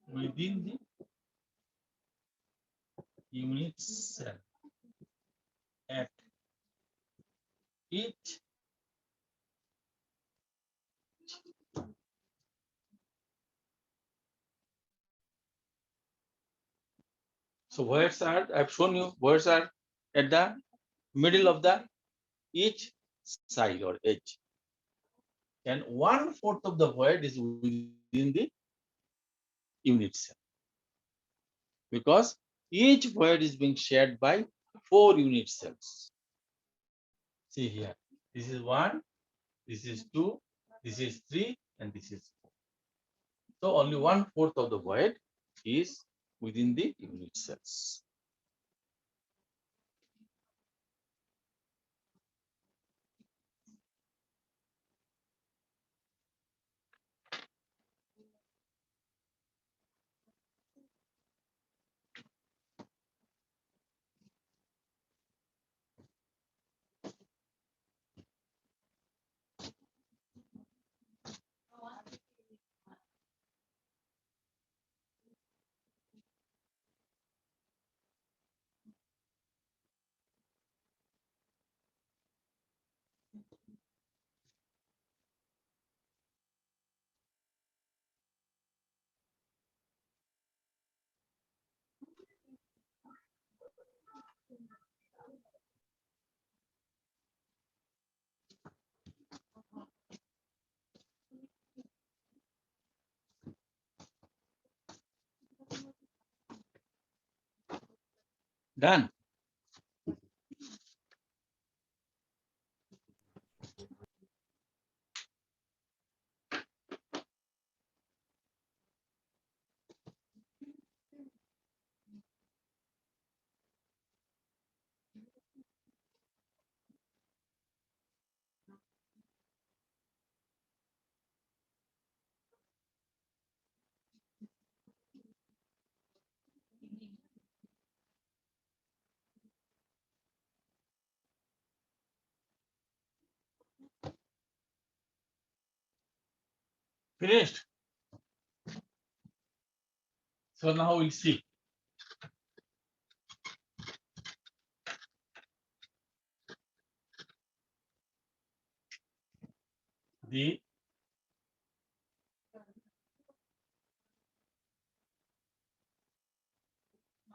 within the unit cell at each so voids are, I've shown you, voids are at the middle of the each side or edge. And 1/4 of the void is within the unit cell. Because each void is being shared by 4 unit cells. See here, this is 1, this is 2, this is 3, and this is 4. So only 1/4 of the void is within the unit cells. Done. Finished. So now we'll see. The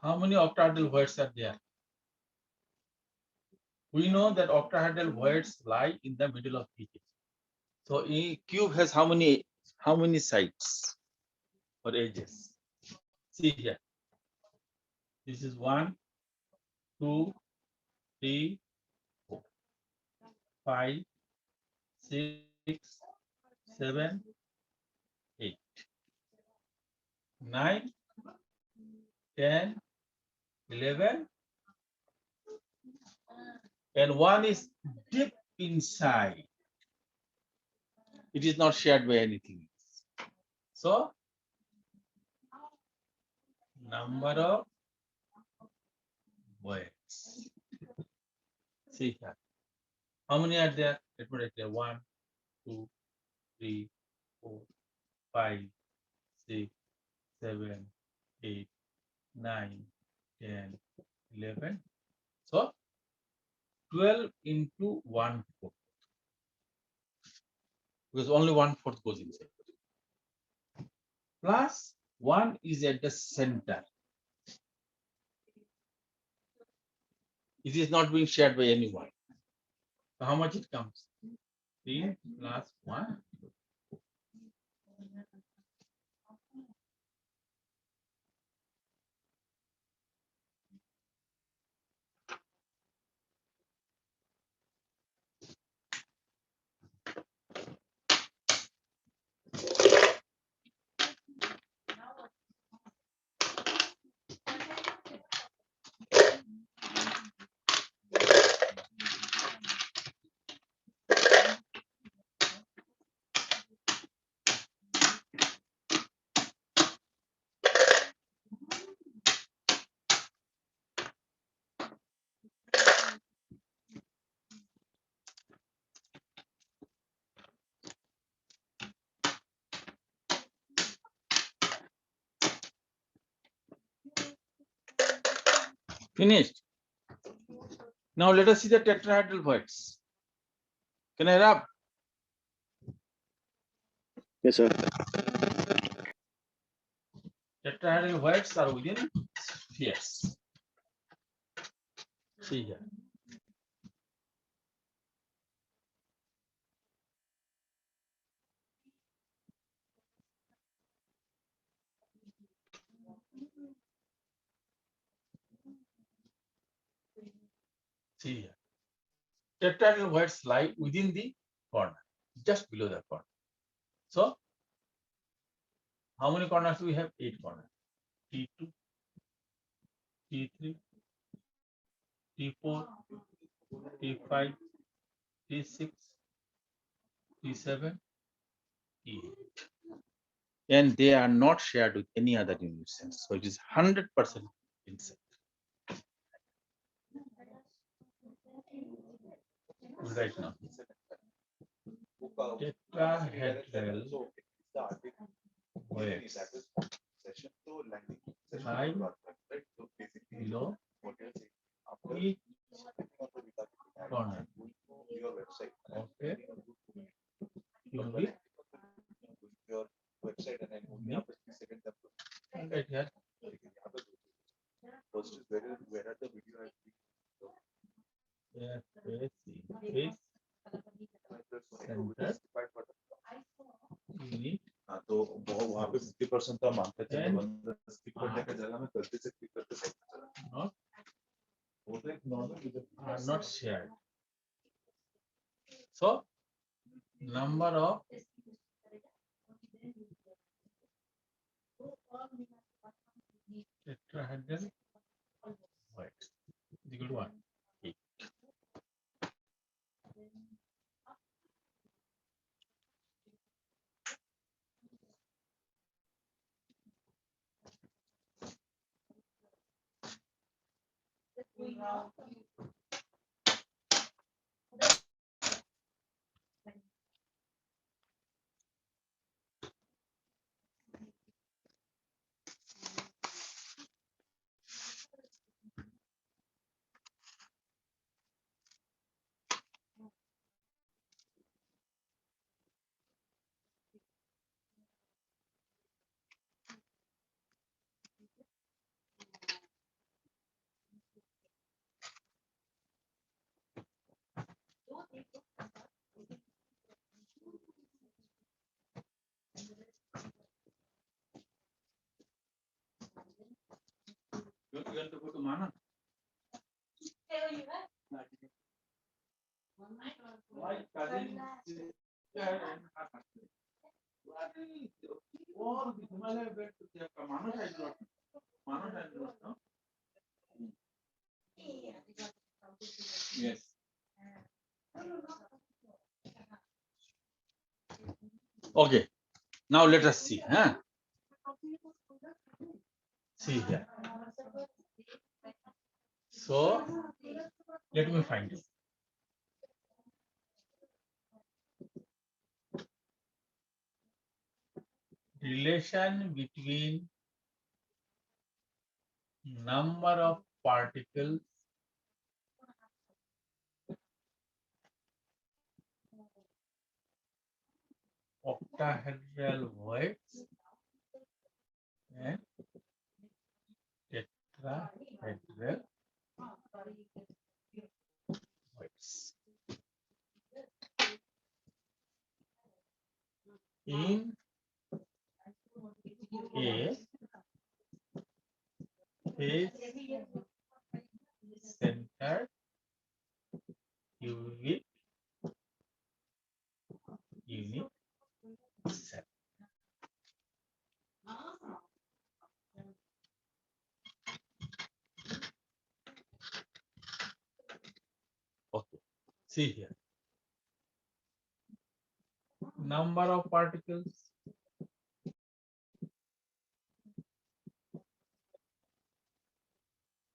how many octahedral voids are there? We know that octahedral voids lie in the middle of each. So a cube has how many sides or edges? See here. This is 1, 2, 3, 4, 5, 6, 7, 8, 9, 10, 11, and 1 is deep inside. It is not shared by anything else. So, number of voids. See here. How many are there? Let me write there. 1, 2, 3, 4, 5, 6, 7, 8, 9, 10, 11. So 12 into 1/4. Because only 1/4 goes inside. Plus 1 is at the center. It is not being shared by anyone. So how much it comes? 3 plus 1. Finished. Now let us see the tetrahedral voids. Can I rub? Yes, sir. Tetrahedral voids are within spheres. See here. See here. Tetrahedral voids lie within the corner, just below the corner. So, how many corners do we have? 8 corners. T2, T3, T4, T5, T6, T7, T8. And they are not shared with any other dimensions. So it is 100% inside. Right now. Tetrahedral voids lie below each corner. Okay. Cubic. Right here. Yeah, face, center, unit, तो वहाँ पे 50% तो हम मानते थे, 60 करने की जगह में गलती से क्लिक करके not not shared. So number of tetrahedral voids is equal to 1. 8. You want to go to Mana? My cousin all the Himalaya went to the Mana side road. Mana side road, no? Yes. Okay. Now let us see. Huh? See here. So let me find it. Relation between number of particles octahedral voids and tetrahedral voids. In a face-centered cubic unit cell. Okay, see here. Number of particles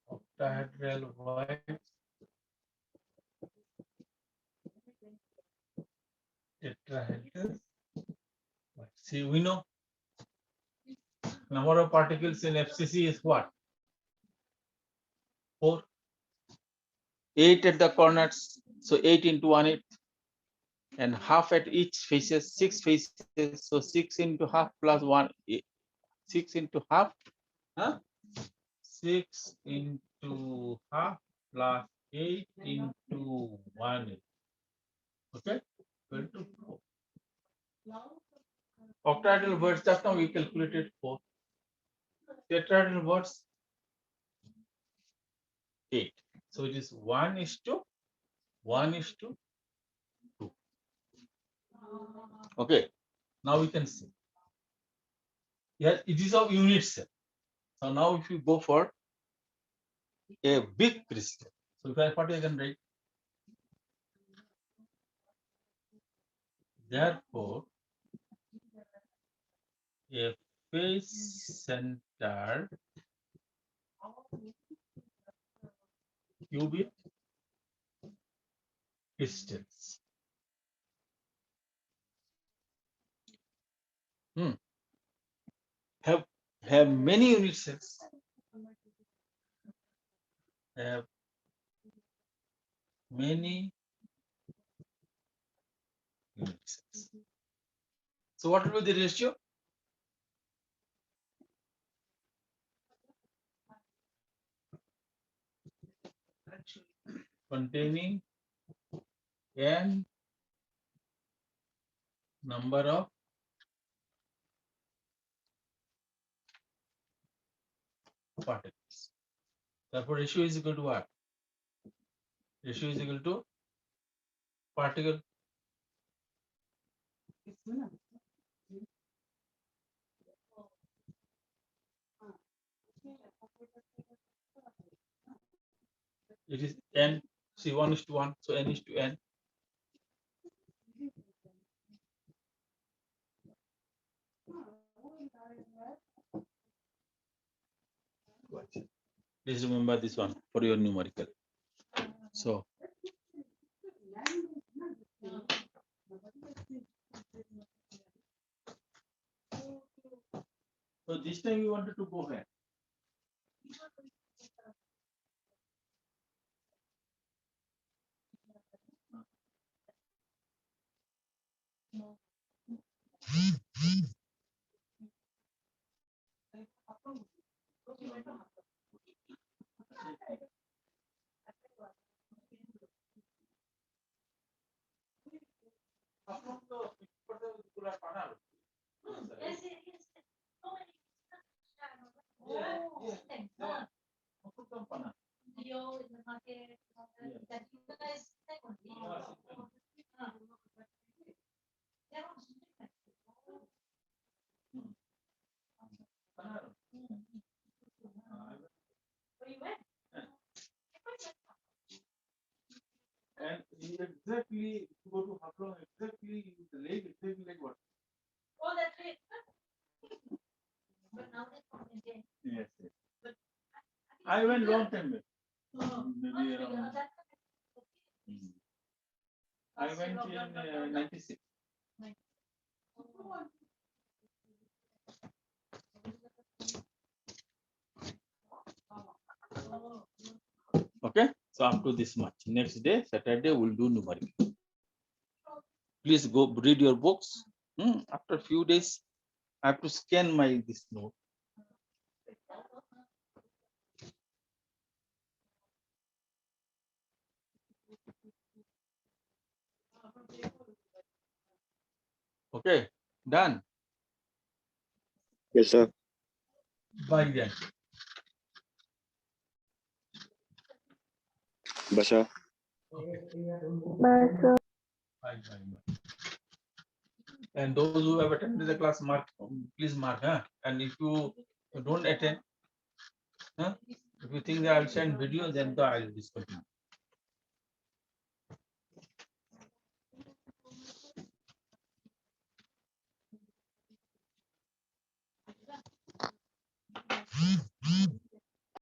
octahedral voids, tetrahedral voids. See, we know number of particles in FCC is what? 4. 8 at the corners, so 8 into 1/8, and half at each faces, 6 faces, so 6 into half plus 1, 6 into half, huh? 6 into half plus 8 into 1. Okay, 24. Octahedral words, just now we calculated 4. Tetrahedral words 8. So it is 1:1:2. Okay, now we can see. Yeah, it is of unit cell. So now if you go for a big crystal, so if I what I can write, therefore a face-centered cubic crystals have many unit cells, have many unit cells. So what will be the ratio? Containing n number of particles. Therefore, ratio is equal to what? Ratio is equal to particle. It is n. See, 1:1. So n is to n. Please remember this one for your numerical. So this time you wanted to go where? And exactly go to Haflong, exactly the lake, exactly like what? Oh, that's it. But now they come again. Yes, yes. I went long time back. Oh, Maybe much bigger. around. I went in 96. Okay, so up to this much. Next day, Saturday, we'll do numerical. Please go read your books. After a few days, I have to scan my this note. Okay, done. Yes, sir. Bye then. Basha. Bye, bye, bye. And those who have attended the class, mark, please mark. And if you don't attend, if you think that I'll send video, then I'll discontinue.